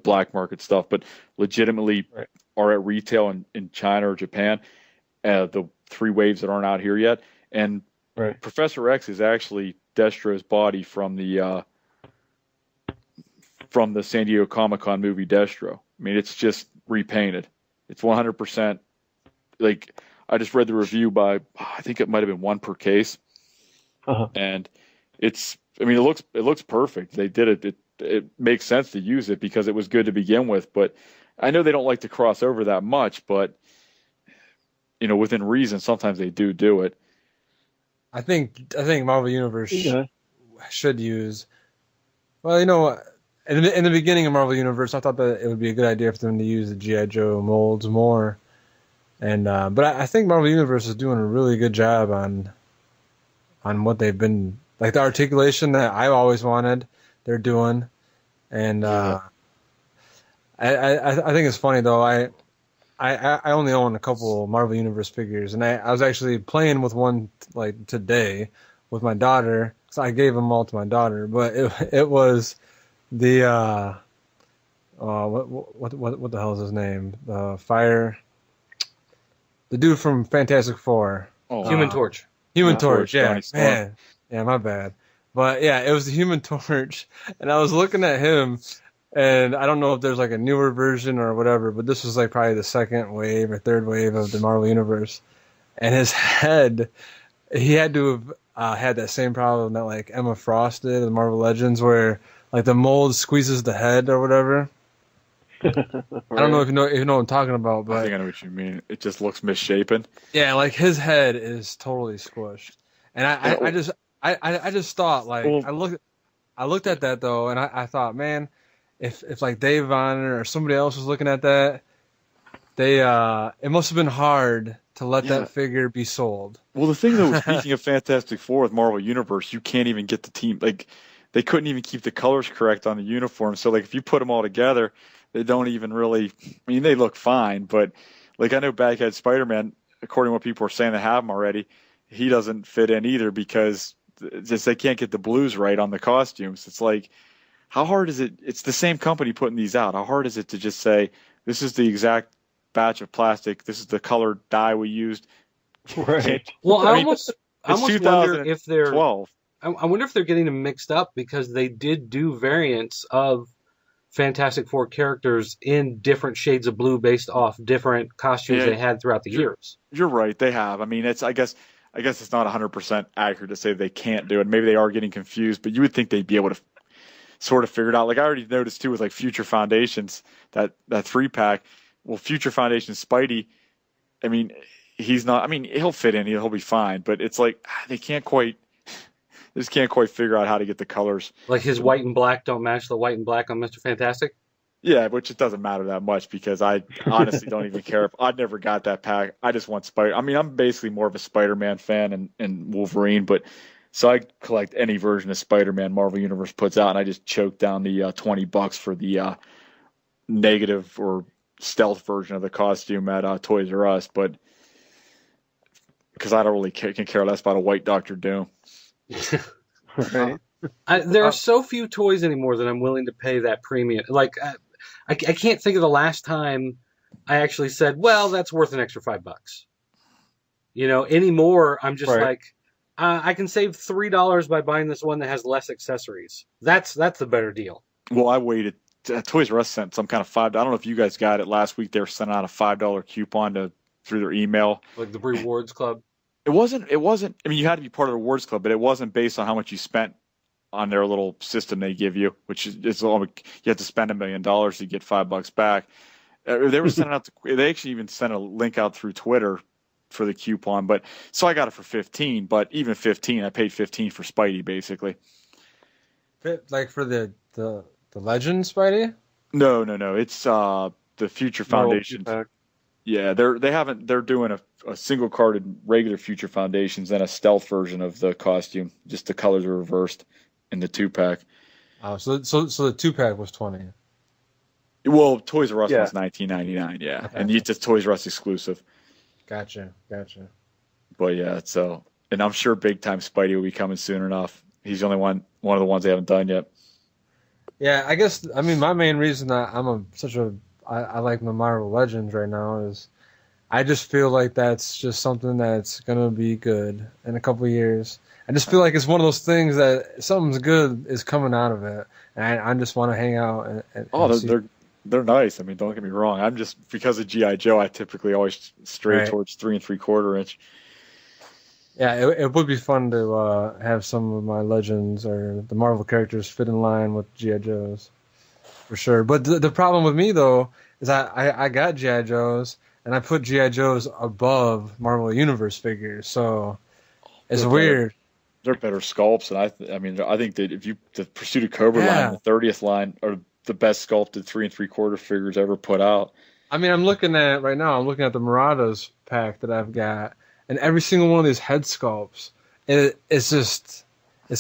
black market stuff, but legitimately Right. are at retail in China or Japan. The 3 waves that aren't out here yet, and Right. Professor X is actually Destro's body from the San Diego Comic-Con movie Destro. I mean, it's just repainted. It's 100%. Like, I just read the review by, I think it might have been 1 per case, Uh-huh. and it's. I mean, it looks perfect. They did it. It makes sense to use it because it was good to begin with. But I know they don't like to cross over that much, but you know, within reason, sometimes they do it. I think Marvel Universe Yeah. should use. Well, you know, in the beginning of Marvel Universe, I thought that it would be a good idea for them to use the G.I. Joe molds more. And but I think Marvel Universe is doing a really good job on what they've been, like the articulation that I've always wanted. They're doing, and I think it's funny though. I only own a couple Marvel Universe figures, and I was actually playing with one like today with my daughter. So I gave them all to my daughter, but it was the what the hell is his name? The dude from Fantastic Four. Oh, Human Torch. Human Yeah. Torch, yeah, Tony Stark. man, yeah, my bad. But yeah, it was the Human Torch, and I was looking at him, and I don't know if there's like a newer version or whatever, but this was like probably the 2nd wave or 3rd wave of the Marvel Universe, and his head, he had to have had that same problem that like Emma Frost did in Marvel Legends, where like the mold squeezes the head or whatever. I don't know if you know what I'm talking about, I but think I know what you mean. It just looks misshapen. yeah, like his head is totally squished, and I just thought like Well- I looked at that though, and I thought, man, if like Dave Bonner or somebody else was looking at that, they it must have been hard to let that figure be sold. Well, the thing though, speaking of Fantastic Four with Marvel Universe, you can't even get the team, like they couldn't even keep the colors correct on the uniform. So like if you put them all together, they don't even really. I mean, they look fine, but like I know Baghead Spider-Man, according to what people are saying that have him already, he doesn't fit in either because just they can't get the blues right on the costumes. It's like, how hard is it? It's the same company putting these out. How hard is it to just say this is the exact batch of plastic, this is the colored dye we used? Right. Well, I mean, almost wonder if they're 12. I wonder if they're getting them mixed up because they did do variants of Fantastic Four characters in different shades of blue based off different costumes they had throughout the years. You're right, they have. I mean, I guess it's not 100% accurate to say they can't do it. Maybe they are getting confused, but you would think they'd be able to sort of figure it out. Like I already noticed too with like Future Foundations, that 3-pack. Well, Future Foundation Spidey, I mean, he's not. I mean, he'll fit in. He'll be fine. But it's like they just can't quite figure out how to get the colors. Like his white and black don't match the white and black on Mr. Fantastic? Yeah, which it doesn't matter that much because I honestly don't even care. I never got that pack. I just want Spider. I mean, I'm basically more of a Spider-Man fan and Wolverine, but so I collect any version of Spider-Man Marvel Universe puts out, and I just choke down the $20 for the negative or stealth version of the costume at Toys R Us, but because I don't really can care less about a white Doctor Doom. Right. There are so few toys anymore that I'm willing to pay that premium. Like I can't think of the last time I actually said, "Well, that's worth an extra $5." You know, anymore I'm just like, I can save $3 by buying this one that has less accessories. That's the better deal. Well, I waited. Toys R Us sent some kind of $5. I don't know if you guys got it last week. They were sending out a $5 coupon through their email. Like the rewards club. It wasn't. I mean, you had to be part of the rewards club, but it wasn't based on how much you spent on their little system they give you, which is you have to spend $1 million to get $5 back. They were sending out. They actually even sent a link out through Twitter for the coupon, but so I got it for 15. But even 15, I paid 15 for Spidey basically. Like for the Legend Spidey? No. It's the Future Foundation. Yeah, they're doing a single carded regular Future Foundations and a stealth version of the costume. Just the colors are reversed in the 2-pack. Oh, so the 2-pack was $20. Well, Toys R Us was $19.99. Yeah, okay. And it's just Toys R Us exclusive. Gotcha. But yeah, and I'm sure Big Time Spidey will be coming soon enough. He's the only one of the ones they haven't done yet. Yeah, I guess. I mean, my main reason that I like the Marvel Legends right now is I just feel like that's just something that's gonna be good in a couple of years. I just feel like it's one of those things that something's good is coming out of it, and I just want to hang out and they're nice. I mean, don't get me wrong. I'm just because of G.I. Joe, I typically always stray towards 3 3/4 inch. Yeah, it would be fun to have some of my Legends or the Marvel characters fit in line with G.I. Joes, for sure. But the problem with me, though, is I got G.I. Joes, and I put G.I. Joes above Marvel Universe figures, so it's weird. They're better sculpts, and I think that the Pursuit of Cobra line, the 30th line, are the best sculpted 3 3/4 figures ever put out. I mean, I'm looking at the Marauders pack that I've got, and every single one of these head sculpts, it's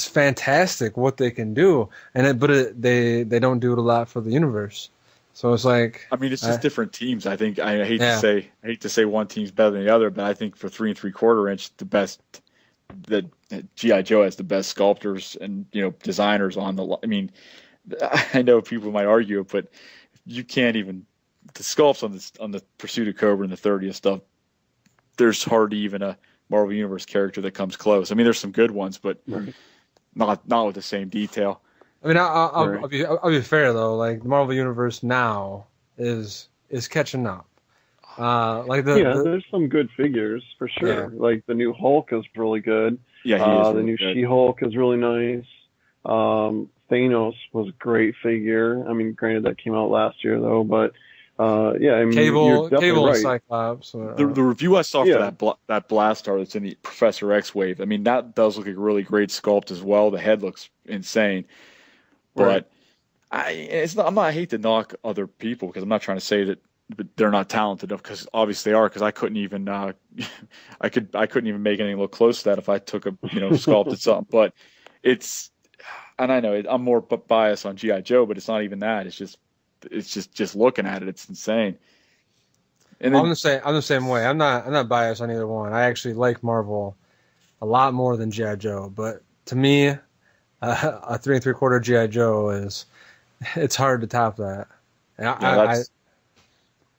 fantastic what they can do, they don't do it a lot for the universe. So it's like, I mean, it's just different teams. I think I hate to say one team's better than the other, but I think for 3 3/4 inch, the best that G.I. Joe has the best sculptors and designers on the. I mean, I know people might argue it, but you can't even the sculpts on the Pursuit of Cobra and the 30th stuff. There's hardly even a Marvel Universe character that comes close. I mean, there's some good ones, but not with the same detail. I mean, I'll be fair though. Like the Marvel Universe now is catching up. There's some good figures for sure. Yeah. Like the new Hulk is really good. Yeah, he is. The really new good. She-Hulk is really nice. Thanos was a great figure. I mean, granted that came out last year though, but I mean, you're definitely Cable right. and Cyclops. The review I saw for that Blastar that's in the Professor X wave, I mean, that does look like a really great sculpt as well. The head looks insane. But I hate to knock other people because I'm not trying to say that they're not talented enough, because obviously they are, because I couldn't even I couldn't even make anything look close to that if I took a sculpted something. But it's, and I know I'm more biased on GI Joe, but it's not even that. It's just looking at it, it's insane. And then, I'm the same way. I'm not biased on either one. I actually like Marvel a lot more than GI Joe, but to me, a 3 3/4 GI Joe it's hard to top that. And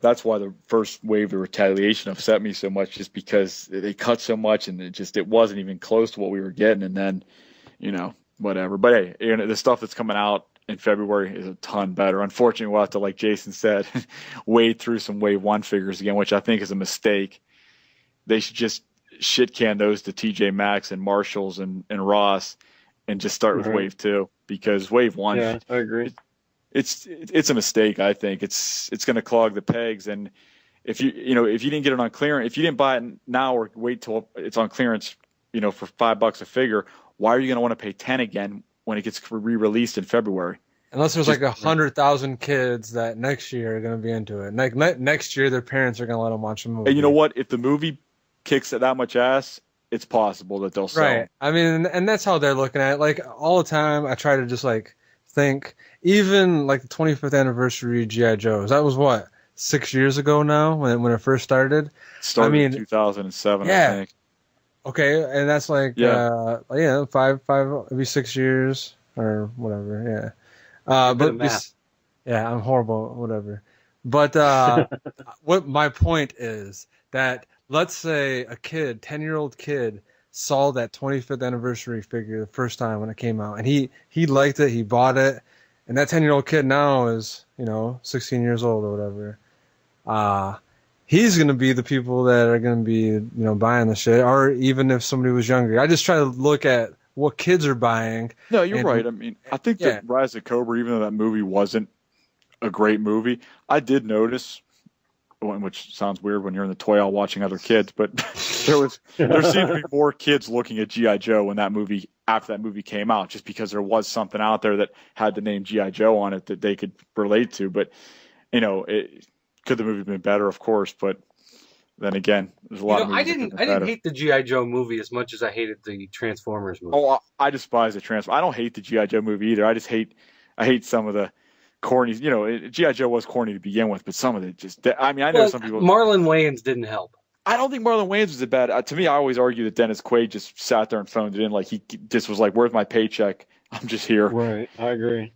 that's why the first wave of retaliation upset me so much, just because they cut so much and it wasn't even close to what we were getting. And then, whatever. But hey, the stuff that's coming out in February is a ton better. Unfortunately, we'll have to, like Jason said, wade through some Wave 1 figures again, which I think is a mistake. They should just shit can those to TJ Maxx and Marshalls and Ross and just start with Wave 2, because Wave 1, yeah, I agree. It's a mistake. I think it's going to clog the pegs. And if you didn't get it on clearance, if you didn't buy it now or wait till it's on clearance, for $5 a figure, why are you going to want to pay 10 again when it gets re-released in February? Unless there's like 100,000 kids that next year are going to be into it. Next year, their parents are going to let them watch the movie. And you know what? If the movie kicks that much ass, it's possible that they'll sell. Right. I mean, and that's how they're looking at it. Like, all the time, I try to just think, even like the 25th anniversary G.I. Joes, that was what, 6 years ago now when it first started? In 2007, yeah. I think. Okay, and that's five, maybe 6 years or whatever, yeah. Yeah, I'm horrible, whatever. But what my point is that, let's say a 10-year-old kid saw that 25th anniversary figure the first time when it came out, and he liked it, he bought it, and that 10-year-old kid now is 16 years old or whatever. He's going to be the people that are going to be buying the shit, or even if somebody was younger. I just try to look at what kids are buying. No, you're right. I mean, I think that Rise of Cobra, even though that movie wasn't a great movie, I did notice, which sounds weird when you're in the toy aisle watching other kids, but there seemed to be more kids looking at G.I. Joe after that movie came out, just because there was something out there that had the name G.I. Joe on it that they could relate to. But could the movie have been better? Of course, but then again, there's a lot of movies. I didn't hate the G.I. Joe movie as much as I hated the Transformers movie. Oh, I despise the Transformers. I don't hate the G.I. Joe movie either. I hate some of the corny. G.I. Joe was corny to begin with, but some of it just. I know some people. Marlon Wayans didn't help. I don't think Marlon Wayans was a bad. To me, I always argue that Dennis Quaid just sat there and phoned it in. Like, he just was like, "Where's my paycheck? I'm just here." Right. I agree.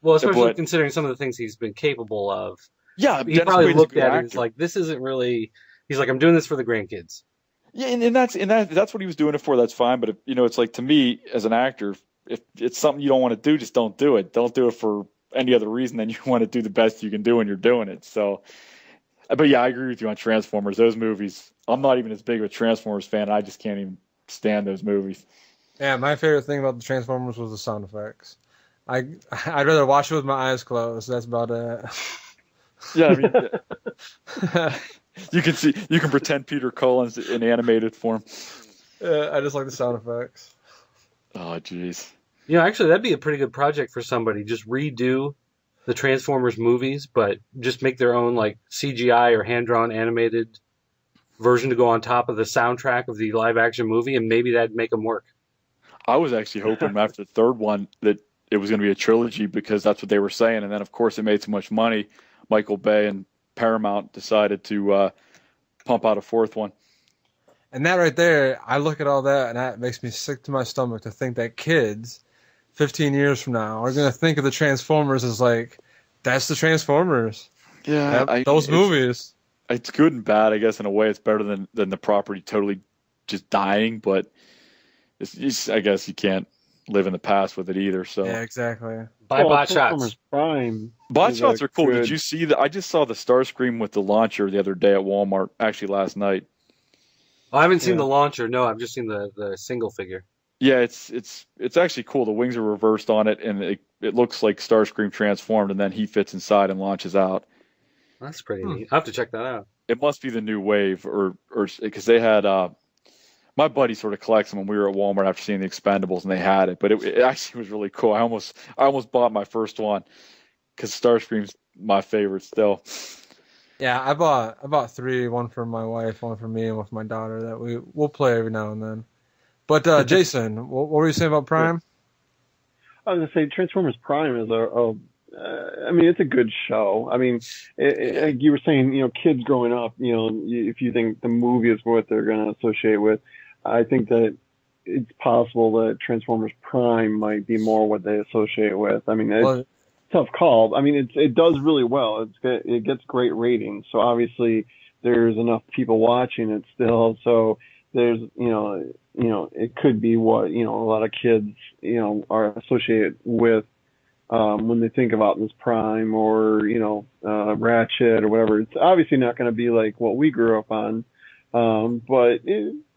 Well, especially considering some of the things he's been capable of. Yeah, he probably looked at it and was like, "This isn't really." He's like, "I'm doing this for the grandkids." Yeah, and that's what he was doing it for. That's fine, but it's like, to me as an actor, if it's something you don't want to do, just don't do it. Don't do it for any other reason than you want to do the best you can do when you're doing it. So, but yeah, I agree with you on Transformers. Those movies, I'm not even as big of a Transformers fan. I just can't even stand those movies. Yeah, my favorite thing about the Transformers was the sound effects. I'd rather watch it with my eyes closed. That's about it. Yeah, I mean, you can pretend Peter Cullen's in animated form. I just like the sound effects. Oh, jeez. Actually, that'd be a pretty good project for somebody. Just redo the Transformers movies, but just make their own like CGI or hand-drawn animated version to go on top of the soundtrack of the live-action movie, and maybe that'd make them work. I was actually hoping after the third one that it was going to be a trilogy, because that's what they were saying, and then of course it made so much money. Michael Bay and Paramount decided to pump out a fourth one. And that right there, I look at all that, and that makes me sick to my stomach to think that kids 15 years from now are going to think of the Transformers as like, that's the Transformers. Yeah. Those movies. It's good and bad, I guess. In a way, it's better than the property totally just dying, but I guess you can't live in the past with it either. So yeah, exactly. Buy bot shots. Prime. Bot shots are cool. Did you see that? I just saw the Starscream with the launcher the other day at Walmart, actually last night. I haven't seen the launcher. No, I've just seen the single figure. Yeah, it's actually cool. The wings are reversed on it, and it looks like Starscream transformed, and then he fits inside and launches out. That's pretty neat. I'll have to check that out. It must be the new wave, or because they had My buddy sort of collects them when we were at Walmart after seeing the Expendables, and they had it. But it actually was really cool. I almost bought my first one because Starscream's my favorite still. Yeah, I bought 3, one for my wife, one for me, and one for my daughter that we'll play every now and then. But Jason, what were you saying about Prime? I was gonna say Transformers Prime is I mean, it's a good show. I mean, like you were saying, kids growing up, if you think the movie is what they're going to associate with, I think that it's possible that Transformers Prime might be more what they associate with. I mean, it's a tough call. I mean, it does really well. It gets great ratings. So obviously there's enough people watching it still. So there's, it could be what, a lot of kids, are associated with when they think about this Prime or, Ratchet or whatever. It's obviously not going to be like what we grew up on, but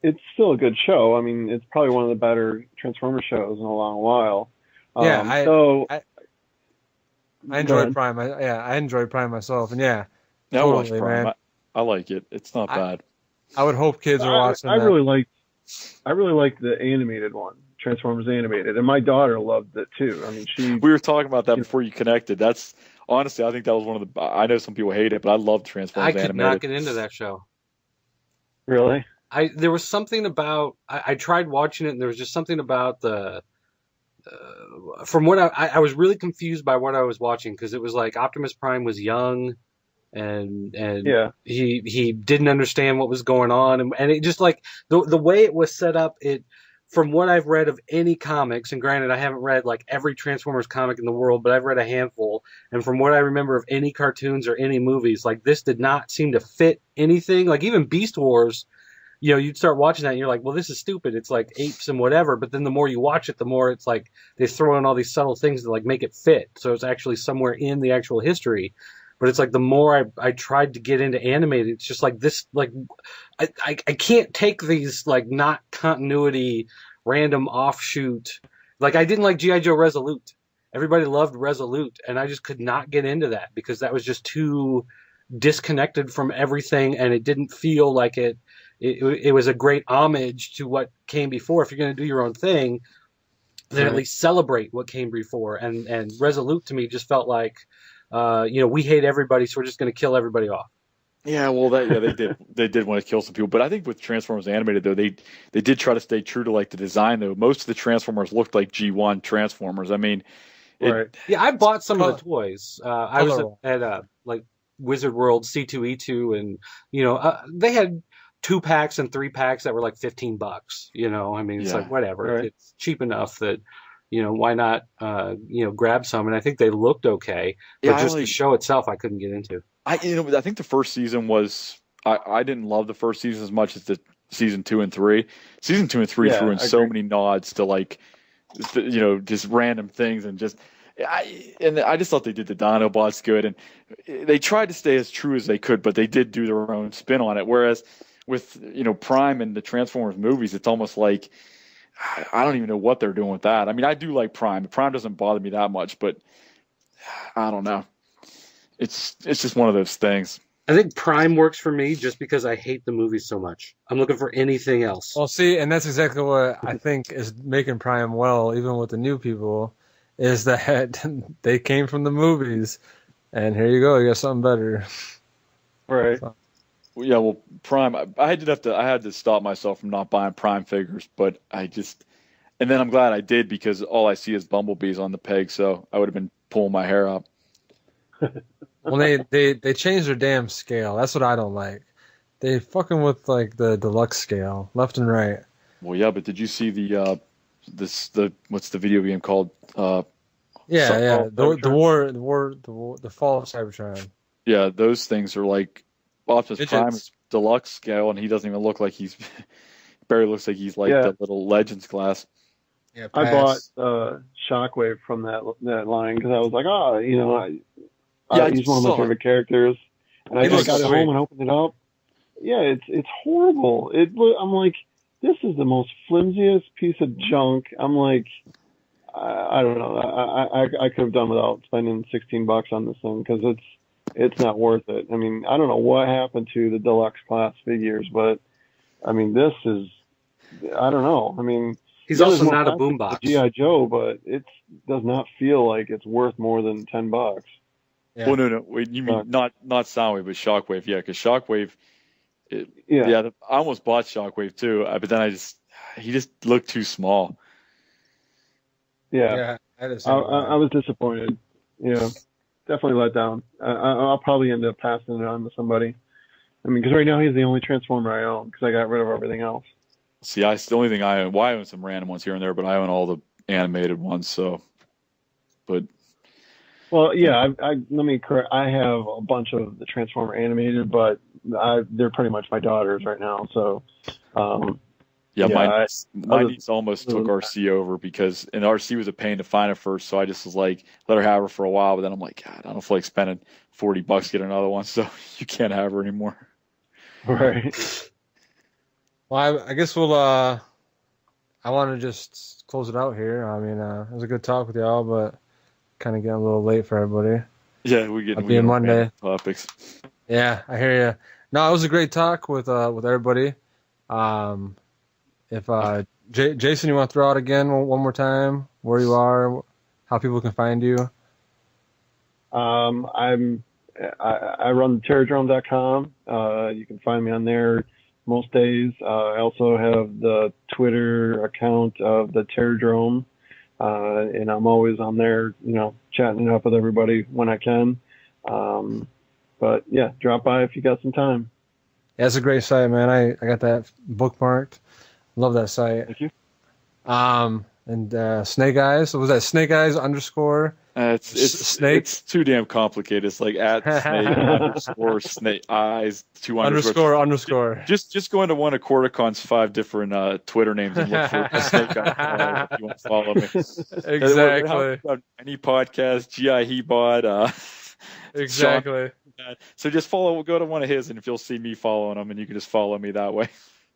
it's still a good show. I mean, it's probably one of the better Transformer shows in a long while. I enjoyed Prime. I enjoyed Prime myself, and I watched Prime. Man. I like it. It's not bad. I would hope kids are watching. I really liked the animated one, Transformers animated, and my daughter loved it too. I mean, we were talking about that before you connected. That's honestly, I think that was one of the. I know some people hate it, but I love Transformers animated. I could not get into that show. Really? There was something about. I tried watching it, and there was just something about the. From what I was really confused by what I was watching, because it was like Optimus Prime was young, and he didn't understand what was going on, and it just like the way it was set up. It from what I've read of any comics, and granted I haven't read like every Transformers comic in the world, but I've read a handful, and from what I remember of any cartoons or any movies, like this did not seem to fit anything. Like even Beast Wars. You'd start watching that and you're like, well, this is stupid. It's like apes and whatever. But then the more you watch it, the more it's like they throw in all these subtle things to like make it fit. So it's actually somewhere in the actual history. But it's like the more I tried to get into animated, it's just like this, like I can't take these like not continuity, random offshoot. Like I didn't like G.I. Joe Resolute. Everybody loved Resolute. And I just could not get into that because that was just too disconnected from everything. And it didn't feel like it was a great homage to what came before. If you're going to do your own thing, then at least celebrate what came before. And Resolute to me just felt like, we hate everybody, so we're just going to kill everybody off. Yeah, well, they did want to kill some people, but I think with Transformers animated though, they did try to stay true to like the design though. Most of the Transformers looked like G1 Transformers. I mean, right. Yeah, I bought some of the toys. I was at like Wizard World C2E2, and they had 2-packs and 3-packs that were like $15. I mean, it's like whatever. Right. It's cheap enough that why not grab some? And I think they looked okay, but just the show itself, I couldn't get into. I think the first season was I didn't love the first season as much as the season 2 and 3. Season 2 and 3 threw in so many nods to like just random things and just. I just thought they did the Dinobots good, and they tried to stay as true as they could, but they did do their own spin on it. Whereas with Prime and the Transformers movies, it's almost like I don't even know what they're doing with that. I mean, I do like Prime. Prime doesn't bother me that much, but I don't know. It's just one of those things. I think Prime works for me just because I hate the movies so much. I'm looking for anything else. Well, see, and that's exactly what I think is making Prime well, even with the new people. Is that they came from the movies, and here you go, you got something better. Right. So. Yeah, well, Prime. I had to stop myself from not buying Prime figures, but and then I'm glad I did because all I see is bumblebees on the peg, so I would have been pulling my hair out. Well, they changed their damn scale. That's what I don't like. They fucking with like the deluxe scale, left and right. Well, yeah, but did you see the what's the video game called? The Fall of Cybertron. Yeah, those things are like Optimus Prime is deluxe scale, and he doesn't even look like barely looks like he's like the little Legends class. Yeah, I bought Shockwave from that line because I was like, he's one of my favorite characters, and I just got it home and opened it up. Yeah, it's horrible. I'm like, this is the most flimsiest piece of junk. I'm like, I don't know. I could have done without spending $16 on this thing because it's not worth it. I mean, I don't know what happened to the deluxe class figures, but I mean, this is I don't know. I mean, He's yeah, also there's more not a content boombox. to GI Joe, but it does not feel like it's worth more than $10. Yeah. Well, no. Wait, you mean not Soundwave, but Shockwave? Yeah, because Shockwave. Yeah. I almost bought Shockwave too, but then he just looked too small. Yeah. I was disappointed. Yeah, definitely let down. I'll probably end up passing it on to somebody. I mean, because right now he's the only Transformer I own because I got rid of everything else. See, the only thing I own. Well, I own some random ones here and there, but I own all the animated ones. So, but well, yeah. Let me correct. I have a bunch of the Transformer animated, but they're pretty much my daughters right now. So, my niece almost took RC over and RC was a pain to find at first. So I just was like, let her have her for a while. But then I'm like, God, I don't feel like spending $40 to get another one. So you can't have her anymore. Right. Well, I guess we'll. I want to just close it out here. I mean, it was a good talk with y'all, but kind of getting a little late for everybody. Yeah, we get Monday topics. Yeah, I hear you. No, it was a great talk with everybody. If Jason, you want to throw out again one more time where you are, how people can find you? I run terrordrome.com. You can find me on there most days. I also have the Twitter account of the Terrordrome, and I'm always on there, chatting it up with everybody when I can. But yeah, drop by if you got some time. Yeah, it's a great site, man. I got that bookmarked. Love that site. Thank you. And Snake Eyes. So was that Snake Eyes _? Snake. It's too damn complicated. It's like at Snake _Snake Eyes 2 underscore. Just go into one of Corticon's 5 different Twitter names and look for Snake Eyes if you want to follow me. Exactly. Any podcast, GI Hebot. Exactly. So just go to one of his, and if you'll see me following him, and you can just follow me that way.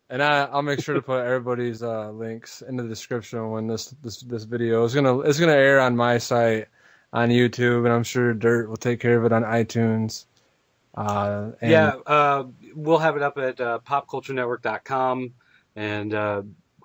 And I'll make sure to put everybody's links in the description when this video is gonna air on my site on YouTube, and I'm sure Dirt will take care of it on iTunes. We'll have it up at popculturenetwork.com, and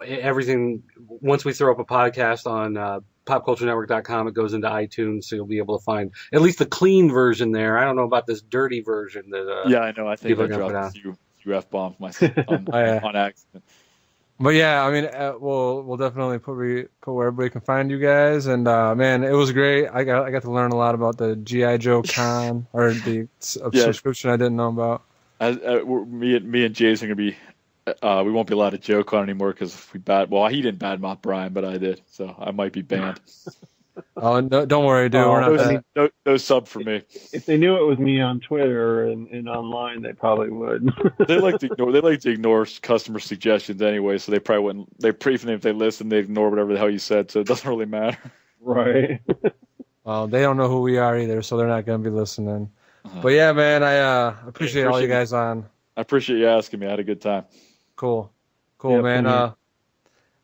everything. Once we throw up a podcast on popculturenetwork.com, it goes into iTunes, so you'll be able to find at least the clean version there. I don't know about this dirty version that. I know. I think I dropped a few F-bombs myself on accident. But yeah, I mean, we'll definitely put where everybody can find you guys. And man, it was great. I got to learn a lot about the GI Joe Con or the subscription I didn't know about. Me and Jason are gonna be. We won't be allowed to joke on anymore because he didn't badmouth Brian, but I did, so I might be banned. Oh, no, don't worry, dude. We're not no sub for me. If they knew it was me on Twitter and online, they probably would. They like to ignore customer suggestions anyway, so they probably wouldn't. Even if they listen, they ignore whatever the hell you said, so it doesn't really matter. Right. Well, they don't know who we are either, so they're not going to be listening. But yeah, man, I appreciate all you guys on. I appreciate you asking me. I had a good time. Cool, man. All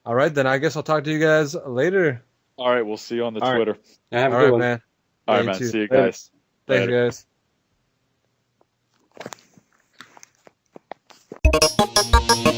right, then I guess I'll talk to you guys later. All right, we'll see you on the Twitter. All right, man. All right, man. See you guys. Thanks, guys.